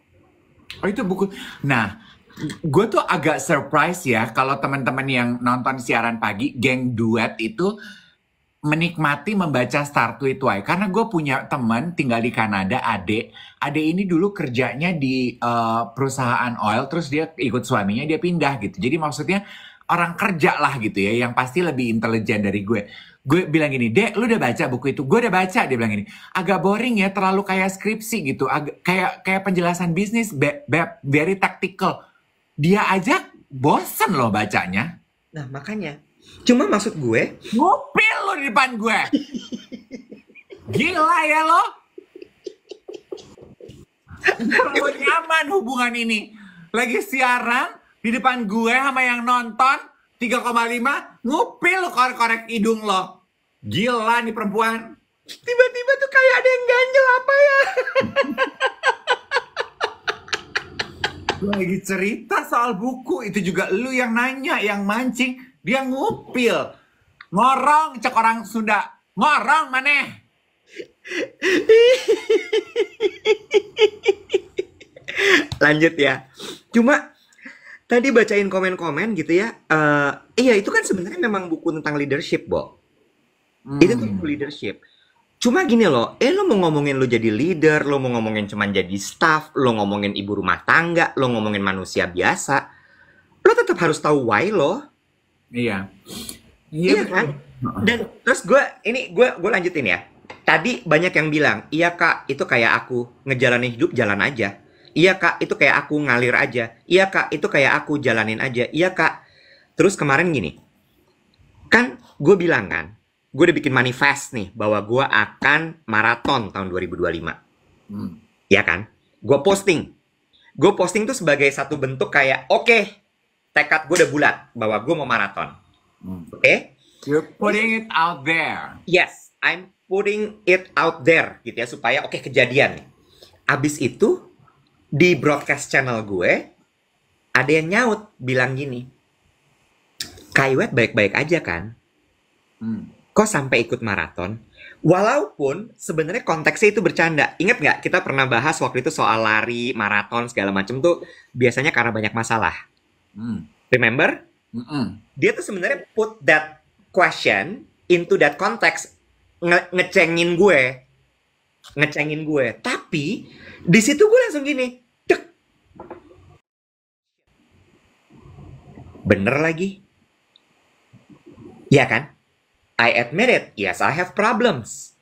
Oh itu buku. Nah, gue tuh agak surprise ya kalau teman-teman yang nonton siaran pagi, geng duet itu menikmati membaca Start with Why. Karena gue punya teman tinggal di Kanada, Ade. Ade ini dulu kerjanya di perusahaan oil, terus dia ikut suaminya, dia pindah gitu. Jadi maksudnya orang kerja lah gitu ya, yang pasti lebih intelijen dari gue. Gue bilang gini, Dek, lu udah baca buku itu? Gue udah baca, dia bilang gini. Agak boring ya, terlalu kayak skripsi gitu, kayak penjelasan bisnis, very tactical. Dia aja bosen loh bacanya. Nah, makanya. Cuma maksud gue, Ngupil lo di depan gue. Gila ya lo. Terlalu nyaman hubungan ini. Lagi siaran di depan gue sama yang nonton 3,5, ngupil lo korek-korek hidung lo. Gila nih perempuan. tiba-tiba tuh kayak ada yang ganjel apa ya? Gue lagi cerita soal buku, itu juga lu yang nanya, yang mancing. Dia ngupil. Ngorong, cek orang Sunda. Ngorong maneh. Lanjut ya. Cuma tadi bacain komen-komen gitu ya. Iya, itu kan sebenarnya memang buku tentang leadership, Bo. Itu tuh buku leadership. Cuma gini loh, lo mau ngomongin lo jadi leader, lo mau ngomongin cuman jadi staff, lo ngomongin ibu rumah tangga, lo ngomongin manusia biasa, lo tetap harus tahu why lo. Iya. Iya kan? Dan terus gue lanjutin ya. Tadi banyak yang bilang, iya kak, itu kayak aku ngejalanin hidup jalan aja. Iya kak, itu kayak aku ngalir aja. Iya kak, itu kayak aku jalanin aja. Iya kak. Terus kemarin gini, kan gue bilang kan, gue udah bikin manifest nih bahwa gue akan maraton tahun 2025. Ya kan? Gue posting tuh sebagai satu bentuk kayak, oke, tekad gue udah bulat bahwa gue mau maraton. Oke? You're putting it out there. Yes, I'm putting it out there gitu ya, supaya oke, kejadian nih. Abis itu di broadcast channel gue ada yang nyaut bilang gini, Kak Iwet baik-baik aja kan? Kok sampai ikut maraton? Walaupun sebenarnya konteksnya itu bercanda. Ingat nggak kita pernah bahas waktu itu soal lari, maraton segala macam tuh biasanya karena banyak masalah. Remember? Dia tuh sebenarnya put that question into that context, ngecengin gue. Tapi di situ gue langsung gini, dek. Bener lagi. Ya kan? I admit it. Yes, I have problems.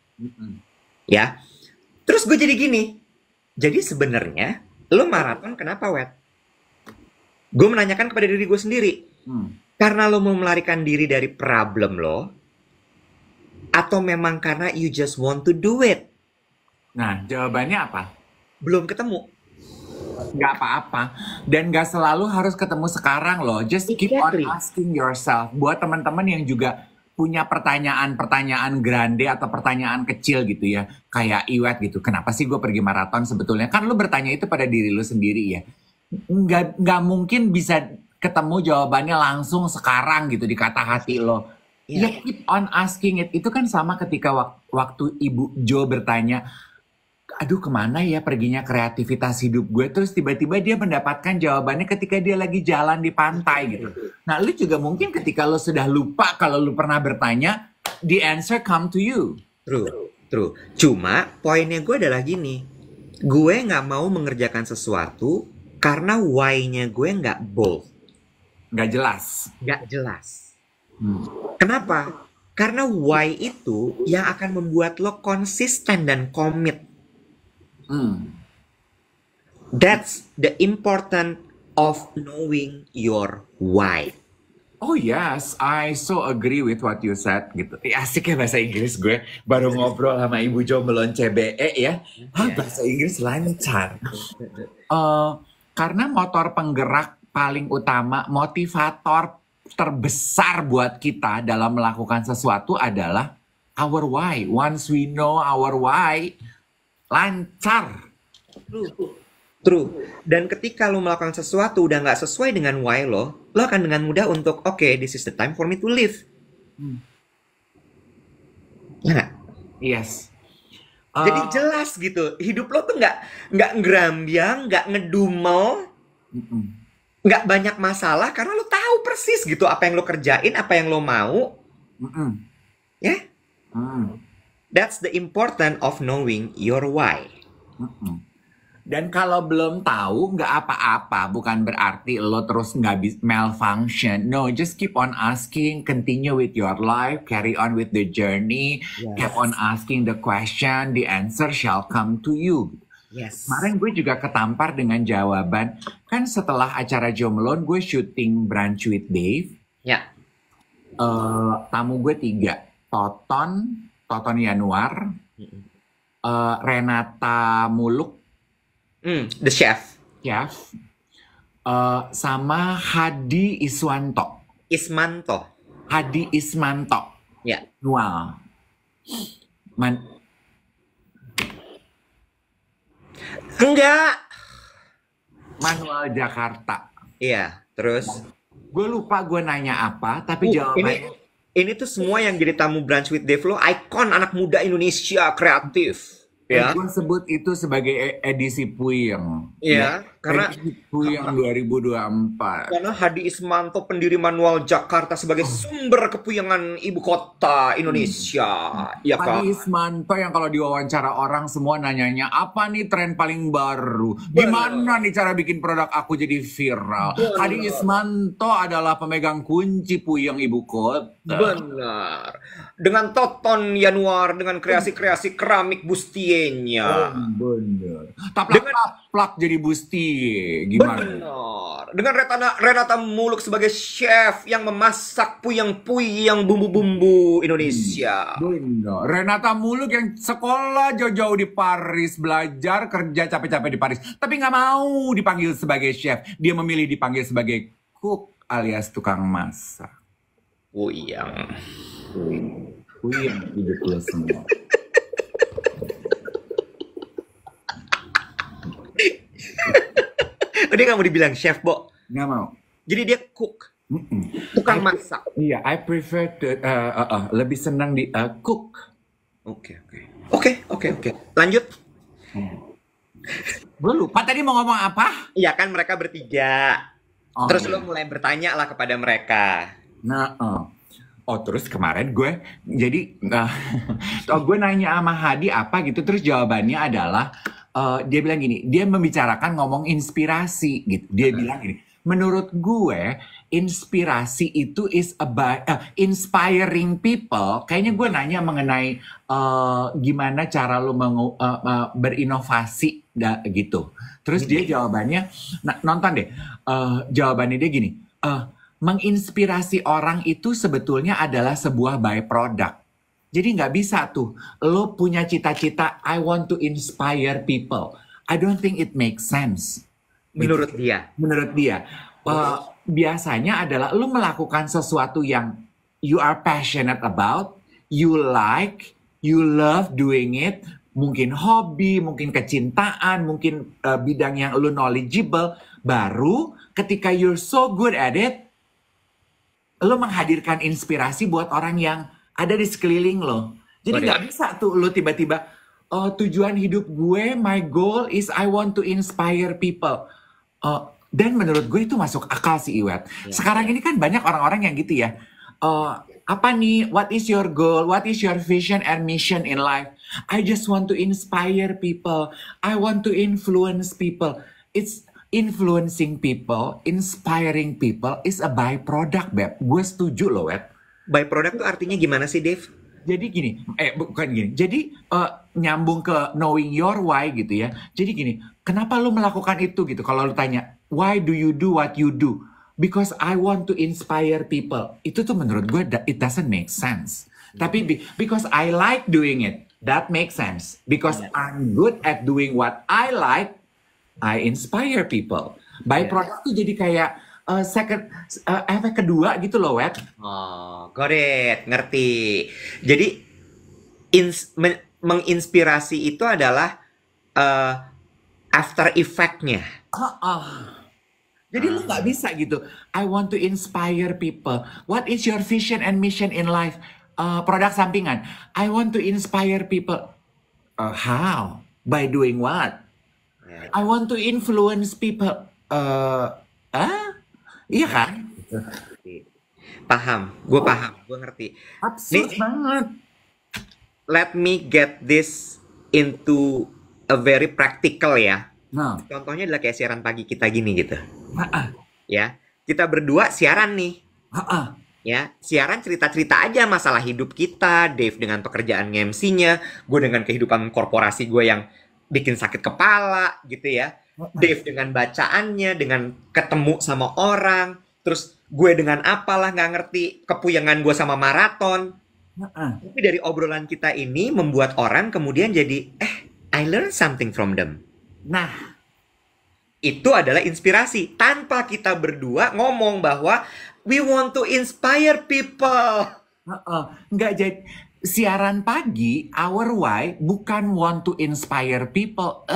Ya. Terus gue jadi gini. Jadi sebenarnya lo maraton kenapa, Wet? Gue menanyakan kepada diri gue sendiri. Karena lo mau melarikan diri dari problem lo, atau memang karena you just want to do it? Nah, jawabannya apa? Belum ketemu. Nggak apa-apa. Dan nggak selalu harus ketemu sekarang loh. Just keep on asking yourself. Buat teman-teman yang juga punya pertanyaan-pertanyaan grande atau pertanyaan kecil gitu ya. Kayak Iwet gitu. Kenapa sih gue pergi maraton sebetulnya? Kan lu bertanya itu pada diri lu sendiri ya. Nggak mungkin bisa ketemu jawabannya langsung sekarang gitu di kata hati lo. Ya keep on asking it. Itu kan sama ketika waktu Ibu Jo bertanya, aduh kemana ya perginya kreativitas hidup gue. Terus tiba-tiba dia mendapatkan jawabannya ketika dia lagi jalan di pantai gitu. Nah lu juga mungkin ketika lo sudah lupa kalau lu pernah bertanya, the answer come to you. True. Cuma poinnya gue adalah gini. Gue gak mau mengerjakan sesuatu karena why-nya gue gak bold. Gak jelas. Kenapa? Karena why itu yang akan membuat lo konsisten dan komit. That's the important of knowing your why. Oh yes, I so agree with what you said gitu. Asik ya bahasa Inggris gue. Baru ngobrol sama Ibu Jo melon CBE ya. Bahasa Inggris lancar. Karena motor penggerak paling utama, motivator terbesar buat kita dalam melakukan sesuatu adalah our why. Once we know our why, lancar. True. Dan ketika lo melakukan sesuatu udah nggak sesuai dengan why lo akan dengan mudah untuk this is the time for me to live. Ya nggak? Yes. Jadi jelas gitu. Hidup lo tuh nggak ngerambiang, nggak ngedumel, nggak banyak masalah karena lo tahu persis gitu apa yang lo kerjain, apa yang lo mau. Ya? That's the important of knowing your why. Dan kalau belum tahu, nggak apa-apa. Bukan berarti lo terus nggak malfunction. No, just keep on asking, continue with your life, carry on with the journey, keep on asking the question, the answer shall come to you. Yes. Kemarin gue juga ketampar dengan jawaban. Kan setelah acara Jo Malone, gue syuting Brunch with Dave. Ya. Tamu gue 3. Toton Yanuar, Renata Muluk, The chef. Sama Hadi Iswanto. Hadi Ismanto. Ya. Wow. Enggak. Manual Jakarta. Iya, terus Gue lupa gue nanya apa, tapi jawabannya ini tuh semua yang jadi tamu Brunch with Dave lo ikon anak muda Indonesia kreatif. Ya. gue sebut itu sebagai edisi Puyeng. Iya, karena edisi Puyeng 2024. Karena Hadi Ismanto pendiri Manual Jakarta sebagai sumber kepuyengan ibu kota Indonesia. Ya kan? Hadi Ismanto yang kalau diwawancara orang semua nanyanya, apa nih tren paling baru? Gimana nih cara bikin produk aku jadi viral? Hadi Ismanto adalah pemegang kunci Puyeng ibu kota. Benar. Dengan Toton Yanuar, dengan kreasi-kreasi keramik bustienya. Bener. Taplak jadi Bustie. Gimana? Benar. Dengan Renata Muluk sebagai chef yang memasak puyeng-puyeng bumbu-bumbu Indonesia. Bener. Renata Muluk yang sekolah jauh-jauh di Paris, belajar, kerja capek-capek di Paris. Tapi nggak mau dipanggil sebagai chef. Dia memilih dipanggil sebagai cook alias tukang masak. Puyeng. Puyeng hidup lo semua. Dia nggak mau dibilang chef, Bo. Nggak mau. Jadi dia cook. Tukang masak. Iya, I prefer to, lebih senang di cook. Oke. Lanjut. Gue lupa tadi mau ngomong apa? Iya kan mereka bertiga. Terus lo mulai bertanya lah kepada mereka. Terus kemarin gue jadi gue nanya sama Hadi apa gitu, terus jawabannya adalah dia bilang gini, dia membicarakan ngomong inspirasi gitu. Dia bilang gini, menurut gue inspirasi itu is about inspiring people. Kayaknya gue nanya mengenai gimana cara lo berinovasi gitu. Terus dia jawabannya, nonton deh, jawabannya dia gini, menginspirasi orang itu sebetulnya adalah sebuah byproduct. Jadi nggak bisa tuh, lo punya cita-cita, I want to inspire people. I don't think it makes sense. Menurut dia. Biasanya adalah lo melakukan sesuatu yang you are passionate about, you like, you love doing it. Mungkin hobi, mungkin kecintaan, mungkin bidang yang lo knowledgeable. Baru ketika you're so good at it, lo menghadirkan inspirasi buat orang yang ada di sekeliling lo. Jadi nggak bisa tuh lo tiba-tiba, tujuan hidup gue, my goal is I want to inspire people. Dan menurut gue itu masuk akal sih, Iwet. Sekarang ini kan banyak orang-orang yang gitu ya. Apa nih, what is your goal? What is your vision and mission in life? I just want to inspire people. I want to influence people. It's influencing people, inspiring people is a byproduct, Beb. Gue setuju loh, Wet. Byproduct tuh artinya gimana sih, Dave? Jadi gini, bukan gini. Jadi nyambung ke knowing your why gitu ya. Jadi gini, kenapa lu melakukan itu gitu? Kalau lu tanya, why do you do what you do? Because I want to inspire people. Itu tuh menurut gue, it doesn't make sense. Tapi because I like doing it, that makes sense. Because I'm good at doing what I like, I inspire people. Byproduct tuh jadi kayak efek kedua gitu loh, Wet. Got it, ngerti. Jadi menginspirasi itu adalah after effect-nya. Jadi lu nggak bisa gitu. I want to inspire people. What is your vision and mission in life? Produk sampingan. I want to inspire people. How? By doing what? I want to influence people. Iya kan? Paham, gue ngerti. Absurd banget. Let me get this into a very practical ya. Nah, Contohnya adalah kayak siaran pagi kita gini gitu. ah, ah, Ya, kita berdua siaran nih. ah, ah. Ya, siaran cerita-cerita aja masalah hidup kita, Dave dengan pekerjaan MC-nya, gue dengan kehidupan korporasi gue yang bikin sakit kepala gitu ya. Dave dengan bacaannya, dengan ketemu sama orang, terus gue dengan apalah nggak ngerti, kepuyangan gue sama maraton. Tapi dari obrolan kita ini membuat orang kemudian jadi, I learn something from them. Nah, Itu adalah inspirasi. Tanpa kita berdua ngomong bahwa we want to inspire people. nggak jadi siaran pagi. Our why bukan want to inspire people.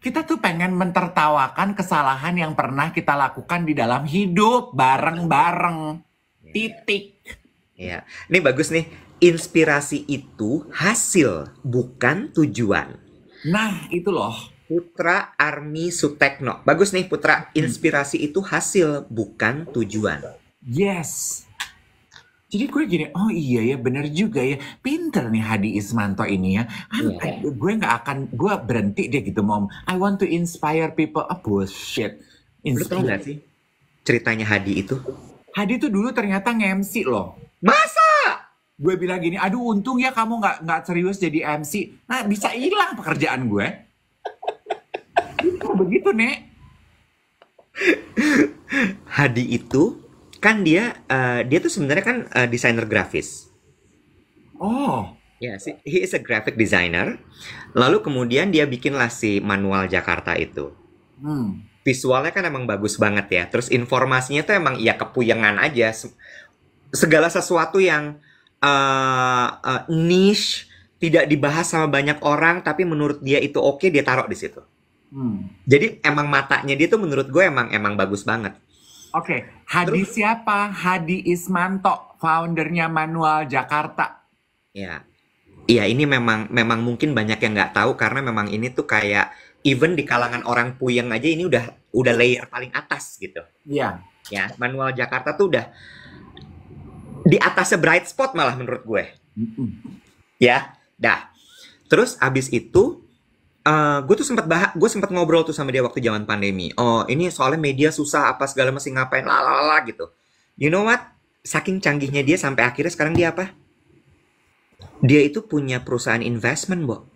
Kita tuh pengen mentertawakan kesalahan yang pernah kita lakukan di dalam hidup bareng-bareng. Titik. Ya, ini bagus nih. Inspirasi itu hasil, bukan tujuan. Nah, itu loh. Putra Army Sutekno. Bagus nih Putra. Inspirasi itu hasil, bukan tujuan. Yes. Jadi gue gini, oh iya ya bener juga ya. Pinter nih Hadi Ismanto ini ya. Gue nggak akan, gue berhenti deh gitu Mom. I want to inspire people. Bullshit. Lu tau gak sih ceritanya Hadi itu? Hadi tuh dulu ternyata nge-MC loh. Masa? Gue bilang gini, aduh untung ya kamu nggak serius jadi MC. Nah bisa hilang pekerjaan gue. Begitu Nek. Hadi itu kan dia tuh sebenarnya kan desainer grafis. Oh. Ya sih, he is a graphic designer. Lalu kemudian dia bikinlah si manual Jakarta itu. Visualnya kan emang bagus banget ya. Terus informasinya tuh emang ya kepuyengan aja. Segala sesuatu yang niche, tidak dibahas sama banyak orang, tapi menurut dia itu oke, dia taruh di situ. Jadi emang matanya dia tuh menurut gue emang bagus banget. Oke, Hadi siapa? Hadi Ismanto, foundernya Manual Jakarta. Ya, iya ini memang mungkin banyak yang nggak tahu karena memang ini tuh kayak even di kalangan orang puyeng aja ini udah layer paling atas gitu. Iya. Ya, Manual Jakarta tuh udah di atasnya Bright Spot malah menurut gue. Ya, dah. Terus abis itu gue tuh sempat ngobrol tuh sama dia waktu zaman pandemi. Oh, ini soalnya media susah apa segala mesti ngapain lalala gitu. You know what? Saking canggihnya dia sampai akhirnya sekarang dia apa? Dia itu punya perusahaan investment, Bo.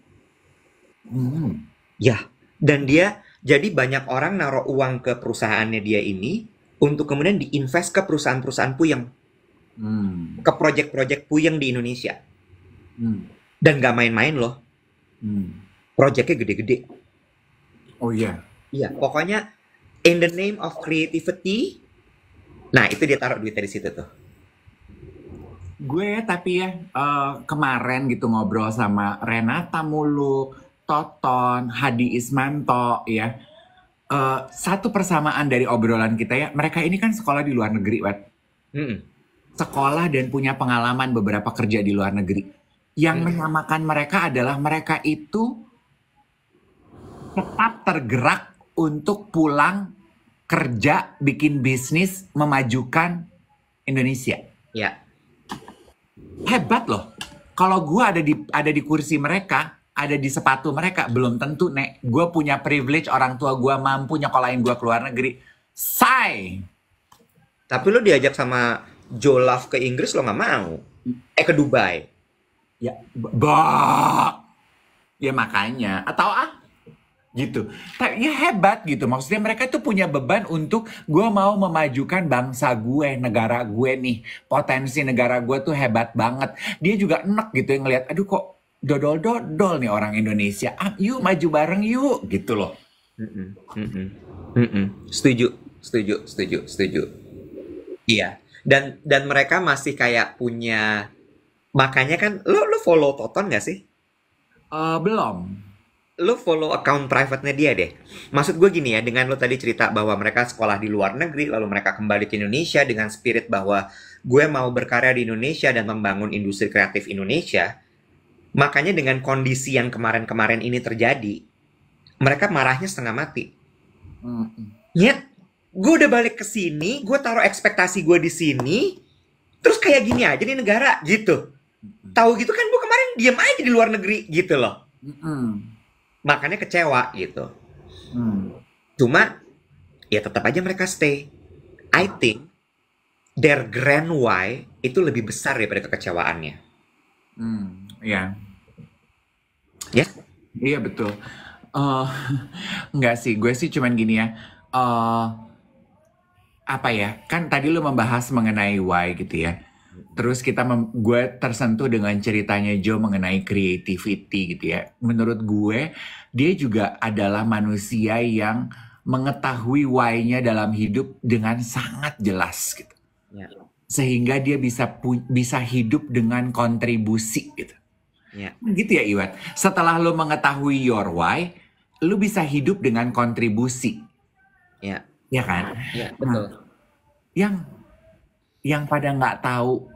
Ya, dan dia jadi banyak orang naruh uang ke perusahaannya dia ini untuk kemudian diinvest ke perusahaan-perusahaan puyeng. Ke project-project puyeng di Indonesia. Dan gak main-main loh. Projectnya gede-gede. Oh iya. Iya, pokoknya in the name of creativity. Nah, itu dia taruh duitnya di situ tuh. Gue tapi ya kemarin gitu ngobrol sama Renata Muluk, Toton, Hadi Ismanto ya. Satu persamaan dari obrolan kita ya, mereka ini kan sekolah di luar negeri, Wet. Sekolah dan punya pengalaman beberapa kerja di luar negeri. Yang menyamakan mereka adalah mereka itu tetap tergerak untuk pulang kerja, bikin bisnis, memajukan Indonesia. Ya. Hebat loh. Kalau gue ada di kursi mereka, ada di sepatu mereka, belum tentu Nek. Gue punya privilege orang tua gue mampu nyekolahin gue ke luar negeri. Say. Tapi lo diajak sama Jolaf ke Inggris lo nggak mau. Ke Dubai. Ya, ya makanya. Atau gitu. Tapi ya hebat gitu. Maksudnya mereka tuh punya beban untuk gue mau memajukan bangsa gue, negara gue nih. Potensi negara gue tuh hebat banget. Dia juga enek gitu yang ngeliat, aduh kok dodol-dodol nih orang Indonesia. Yuk maju bareng yuk gitu loh. Setuju. Iya. Dan mereka masih kayak punya, makanya kan lo follow Toton gak sih? Belum. Lo follow account private-nya dia deh. Maksud gue gini ya, dengan lo tadi cerita bahwa mereka sekolah di luar negeri, lalu mereka kembali ke Indonesia dengan spirit bahwa gue mau berkarya di Indonesia dan membangun industri kreatif Indonesia. Makanya dengan kondisi yang kemarin-kemarin ini terjadi, mereka marahnya setengah mati. Nyet, gue udah balik ke sini, gue taruh ekspektasi gue di sini, terus kayak gini aja nih negara, gitu. Tahu gitu kan gue kemarin diem aja di luar negeri, gitu loh. Makanya kecewa gitu. Hmm. Cuma ya tetap aja mereka stay. I think their grand why itu lebih besar daripada kekecewaannya. Ya, Ya, iya betul. Eh, Enggak sih, gue sih cuman gini ya. Eh, apa ya? Kan tadi lu membahas mengenai why gitu ya. Terus gue tersentuh dengan ceritanya Joe mengenai creativity gitu ya. Menurut gue, dia juga adalah manusia yang mengetahui why-nya dalam hidup dengan sangat jelas gitu. ya, Sehingga dia bisa hidup dengan kontribusi gitu. ya, Gitu ya Iwan. Setelah lu mengetahui your why, lu bisa hidup dengan kontribusi, ya, ya kan? ya, Nah, betul. yang pada nggak tahu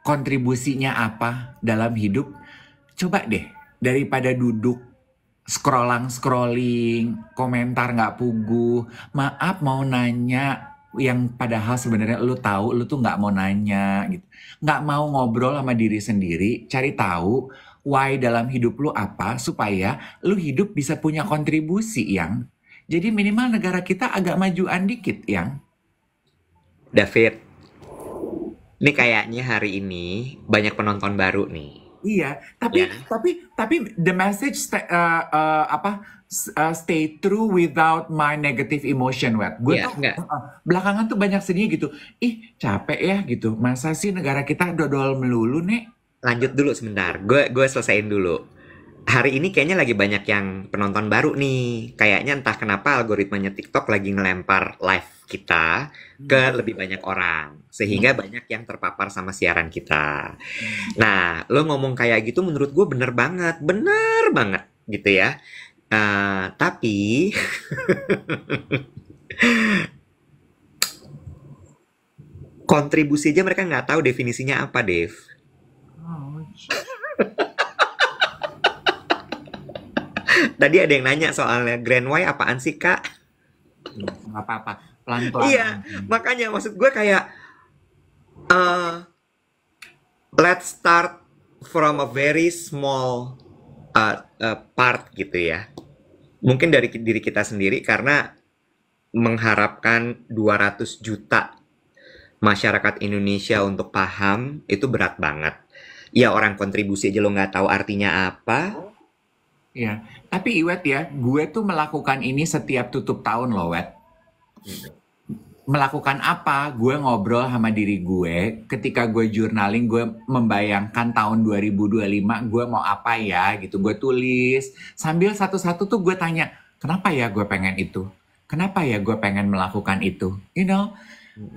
kontribusinya apa dalam hidup, coba deh daripada duduk scrolling, komentar nggak pugu, maaf mau nanya yang padahal sebenarnya lu tahu lu tuh nggak mau nanya gitu, nggak mau ngobrol sama diri sendiri, cari tahu why dalam hidup lu apa supaya lu hidup bisa punya kontribusi yang jadi minimal negara kita agak majuan dikit yang. David, ini kayaknya hari ini banyak penonton baru nih. Iya, Ya, tapi the message stay true without my negative emotion, Wet. Gue ya, tuh enggak. belakangan tuh banyak sedih gitu. Ih, capek ya gitu. Masa sih negara kita dodol melulu, Nek? Lanjut dulu sebentar. Gue selesaiin dulu. Hari ini kayaknya lagi banyak yang penonton baru nih. Kayaknya entah kenapa algoritmanya TikTok lagi ngelempar live kita ke lebih banyak orang. Sehingga banyak yang terpapar sama siaran kita. Nah, lo ngomong kayak gitu menurut gue bener banget gitu ya. Tapi kontribusi aja mereka nggak tahu definisinya apa, Dave. Tadi ada yang nanya soalnya Grand Why apaan sih, Kak? Nggak apa-apa, pelan-pelan. Iya, makanya maksud gue kayak eh let's start from a very small part gitu ya. Mungkin dari diri kita sendiri karena mengharapkan 200 juta masyarakat Indonesia untuk paham itu berat banget. Ya orang kontribusi aja lo nggak tahu artinya apa. Iya, tapi Iwet ya, gue tuh melakukan ini setiap tutup tahun loh, Wet. Melakukan apa? Gue ngobrol sama diri gue. Ketika gue journaling, gue membayangkan tahun 2025 gue mau apa ya gitu. Gue tulis. Sambil satu-satu tuh gue tanya, kenapa ya gue pengen itu? Kenapa ya gue pengen melakukan itu? You know,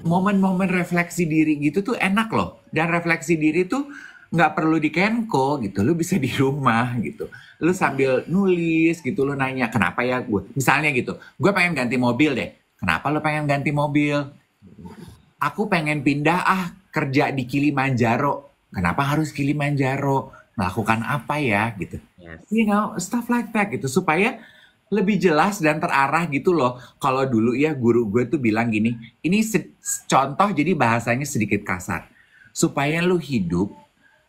momen-momen refleksi diri gitu tuh enak loh. Dan refleksi diri tuh nggak perlu di Kenko gitu. Lu bisa di rumah gitu. Lu sambil nulis gitu, lu nanya, kenapa ya gue? Misalnya gitu, gue pengen ganti mobil deh. Kenapa lo pengen ganti mobil? Aku pengen pindah kerja di Kilimanjaro. Kenapa harus Kilimanjaro? Melakukan apa ya gitu. Yes. You know, stuff like that gitu. Supaya lebih jelas dan terarah gitu loh. Kalau dulu ya guru gue tuh bilang gini. Ini contoh jadi bahasanya sedikit kasar. Supaya lu hidup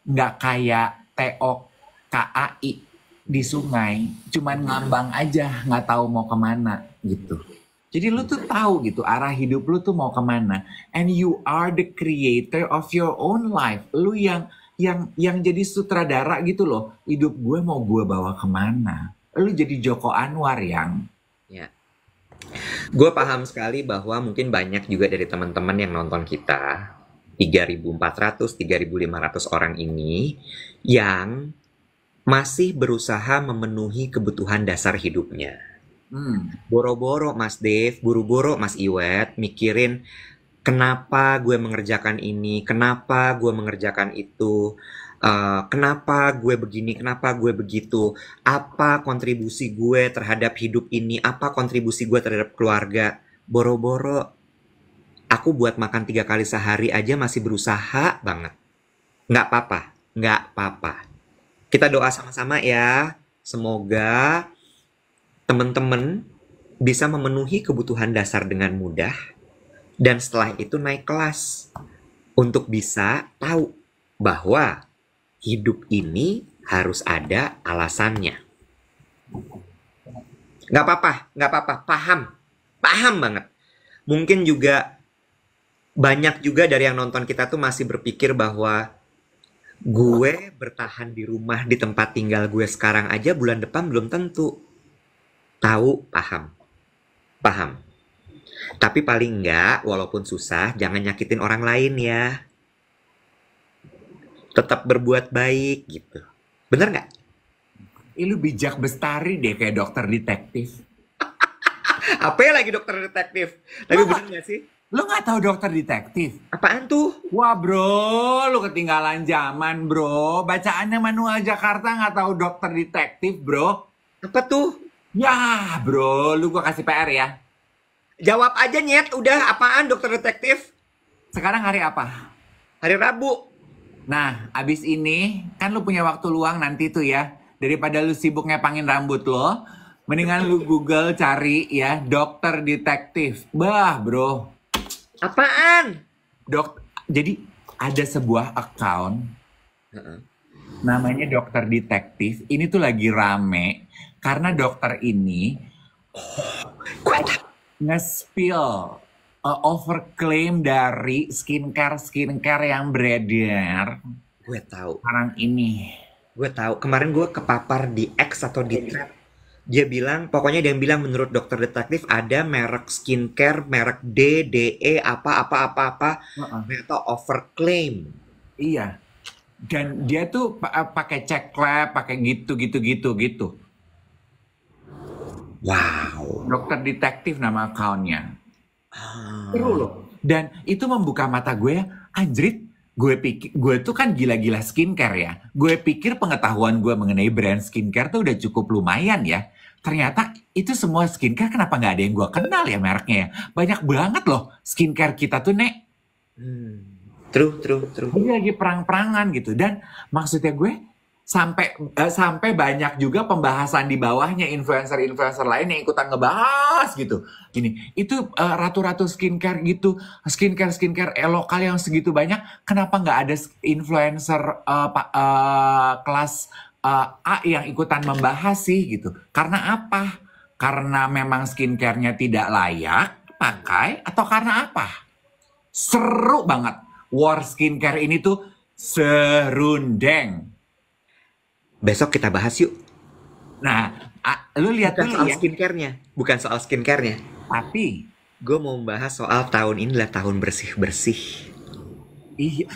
nggak kayak TOKAI di sungai. Cuman ngambang aja nggak tahu mau kemana gitu. Jadi lu tuh tahu gitu arah hidup lu tuh mau kemana, and you are the creator of your own life. Lu yang jadi sutradara gitu loh. Hidup gue mau gue bawa kemana? Lu jadi Joko Anwar yang. Ya. Gue paham sekali bahwa mungkin banyak juga dari teman-teman yang nonton kita 3.400, 3.500 orang ini yang masih berusaha memenuhi kebutuhan dasar hidupnya. Boro-boro Mas Dave, buru-buru Mas Iwet, mikirin kenapa gue mengerjakan ini, kenapa gue mengerjakan itu, kenapa gue begini, kenapa gue begitu, apa kontribusi gue terhadap hidup ini, apa kontribusi gue terhadap keluarga. Boro-boro, aku buat makan 3 kali sehari aja masih berusaha banget. Nggak apa-apa. Kita doa sama-sama ya, semoga teman-teman bisa memenuhi kebutuhan dasar dengan mudah dan setelah itu naik kelas untuk bisa tahu bahwa hidup ini harus ada alasannya. Nggak apa-apa, nggak apa-apa. Paham, paham banget. Mungkin juga banyak juga dari yang nonton kita tuh masih berpikir bahwa gue bertahan di rumah di tempat tinggal gue sekarang aja bulan depan belum tentu. Tahu, paham, paham. Tapi paling enggak, walaupun susah, jangan nyakitin orang lain ya. Tetap berbuat baik gitu. Bener nggak? Ih, lu bijak bestari deh kayak dokter detektif. Apa ya lagi dokter detektif? Tapi Lu bener nggak nggak sih? lu nggak tahu dokter detektif? Apaan tuh? Wah bro, lu ketinggalan zaman bro. Bacaannya Manual Jakarta nggak tahu dokter detektif bro. Apa tuh? Ya bro, lu gua kasih PR ya. Jawab aja nyet, udah apaan dokter detektif? Sekarang hari apa? Hari Rabu. Nah, abis ini kan lu punya waktu luang nanti tuh ya. Daripada lu sibuk ngepangin rambut lo, mendingan lu Google cari ya dokter detektif. Bah bro, Apaan? jadi ada sebuah account Heeh. namanya dokter detektif. Ini tuh lagi rame karena dokter ini Gue tahu. nge-spill overclaim dari skincare yang beredar Gue tahu. sekarang ini. Gue tahu. Kemarin gue kepapar di X atau di thread. Dia bilang, pokoknya dia bilang menurut dokter detektif ada merek skincare, merek D, DE, apa, Heeh. ternyata overclaim. Iya. Dan dia tuh pakai check lab, pakai gitu. Wow. Dokter detektif nama accountnya. Ah. Seru loh. Dan itu membuka mata gue ya. Anjrit, gue tuh kan gila-gila skincare ya. Gue pikir pengetahuan gue mengenai brand skincare tuh udah cukup lumayan ya. Ternyata itu semua skincare kenapa nggak ada yang gue kenal ya mereknya ya. Banyak banget loh skincare kita tuh, Nek. Hmm. True. Jadi lagi perang-perangan gitu. Dan maksudnya gue sampai banyak juga pembahasan di bawahnya influencer-influencer lain yang ikutan ngebahas gitu. Ini itu ratu-ratu skincare gitu, skincare lokal yang segitu banyak. Kenapa nggak ada influencer kelas A yang ikutan membahas sih gitu? Karena apa? Karena memang skincare-nya tidak layak pakai atau karena apa? Seru banget. War skincare ini tuh serundeng. Besok kita bahas yuk. Nah, lu lihat Bukan dulu soal ya. skincare-nya. Bukan soal skincare-nya. Tapi, Gue mau membahas soal tahun ini adalah tahun bersih-bersih. iya,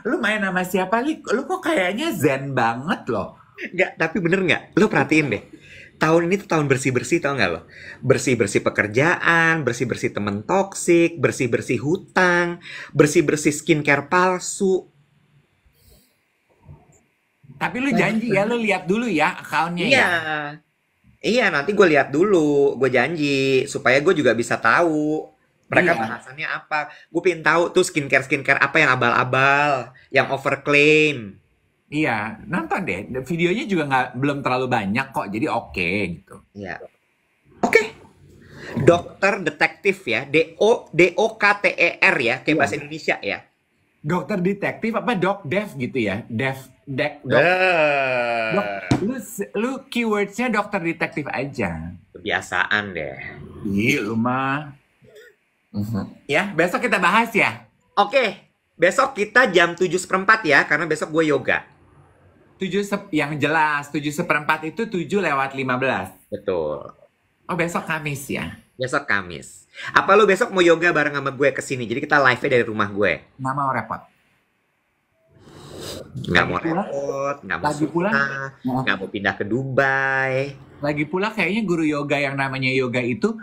lu main sama siapa, Li? Lu kok kayaknya zen banget loh. Nggak, tapi bener nggak? Lo perhatiin deh. Tahun ini tuh tahun bersih-bersih, tau nggak lo? Bersih-bersih pekerjaan, bersih-bersih temen toksik, bersih-bersih hutang, bersih-bersih skincare palsu. Tapi lu janji ya, lu lihat dulu ya akunnya Iya, ya. iya nanti gue lihat dulu, gue janji supaya gue juga bisa tahu mereka Iya, bahasannya apa. Gue pengen tahu tuh skincare apa yang abal-abal, yang overclaim. iya, nonton deh. Videonya juga belum terlalu banyak kok, jadi oke gitu. Iya. Oke, dokter detektif ya, DOKTER ya, kayak bahasa Iya. Indonesia ya. Dokter detektif apa dok dev gitu ya? Dok. Dok, lu keywordsnya dokter detektif aja. Kebiasaan deh. Ih, lu mah. Ya, besok kita bahas ya. Oke, besok kita jam 7:15 ya, karena besok gue yoga. Yang jelas, 7:15 itu 7:15. Betul. Oh, besok Kamis ya. Besok Kamis. Apa lu besok mau yoga bareng sama gue kesini? Jadi kita live-nya dari rumah gue. Nggak mau repot. Nggak mau Lagi pula- repot, nggak mau lagi pula- susah, nggak mau pindah ke Dubai. Lagi pula kayaknya guru yoga yang namanya yoga itu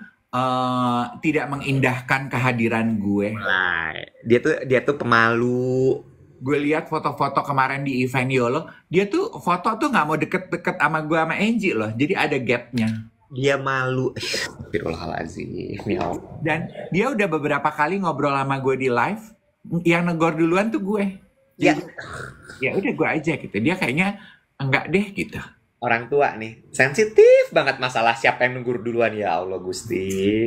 tidak mengindahkan kehadiran gue. Nah, dia tuh pemalu. Gue lihat foto-foto kemarin di event Yolo, dia tuh foto tuh nggak mau deket-deket sama gue sama Angie loh. Jadi ada gapnya. Dia malu. Astagfirullahaladzim. Ya Allah. Dan dia udah beberapa kali ngobrol sama gue di live. Yang negor duluan tuh gue. Ya, Ya udah gue aja gitu. Dia kayaknya enggak deh gitu. orang tua nih. Sensitif banget masalah siapa yang negur duluan. Ya Allah Gusti.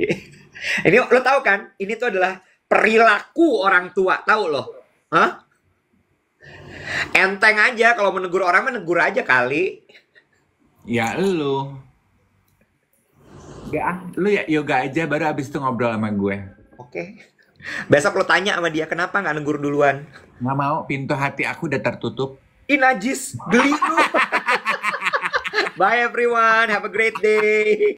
Ini lo tahu kan? Ini tuh adalah perilaku orang tua. Tahu lo? Hah? Enteng aja kalau menegur orang, menegur aja kali. Ya lu. Udah ah, lu ya yoga aja baru abis itu ngobrol sama gue. Oke. Besok lo tanya sama dia kenapa nggak negur duluan. Nggak mau, pintu hati aku udah tertutup. Ih najis, geli lu. Bye everyone, have a great day.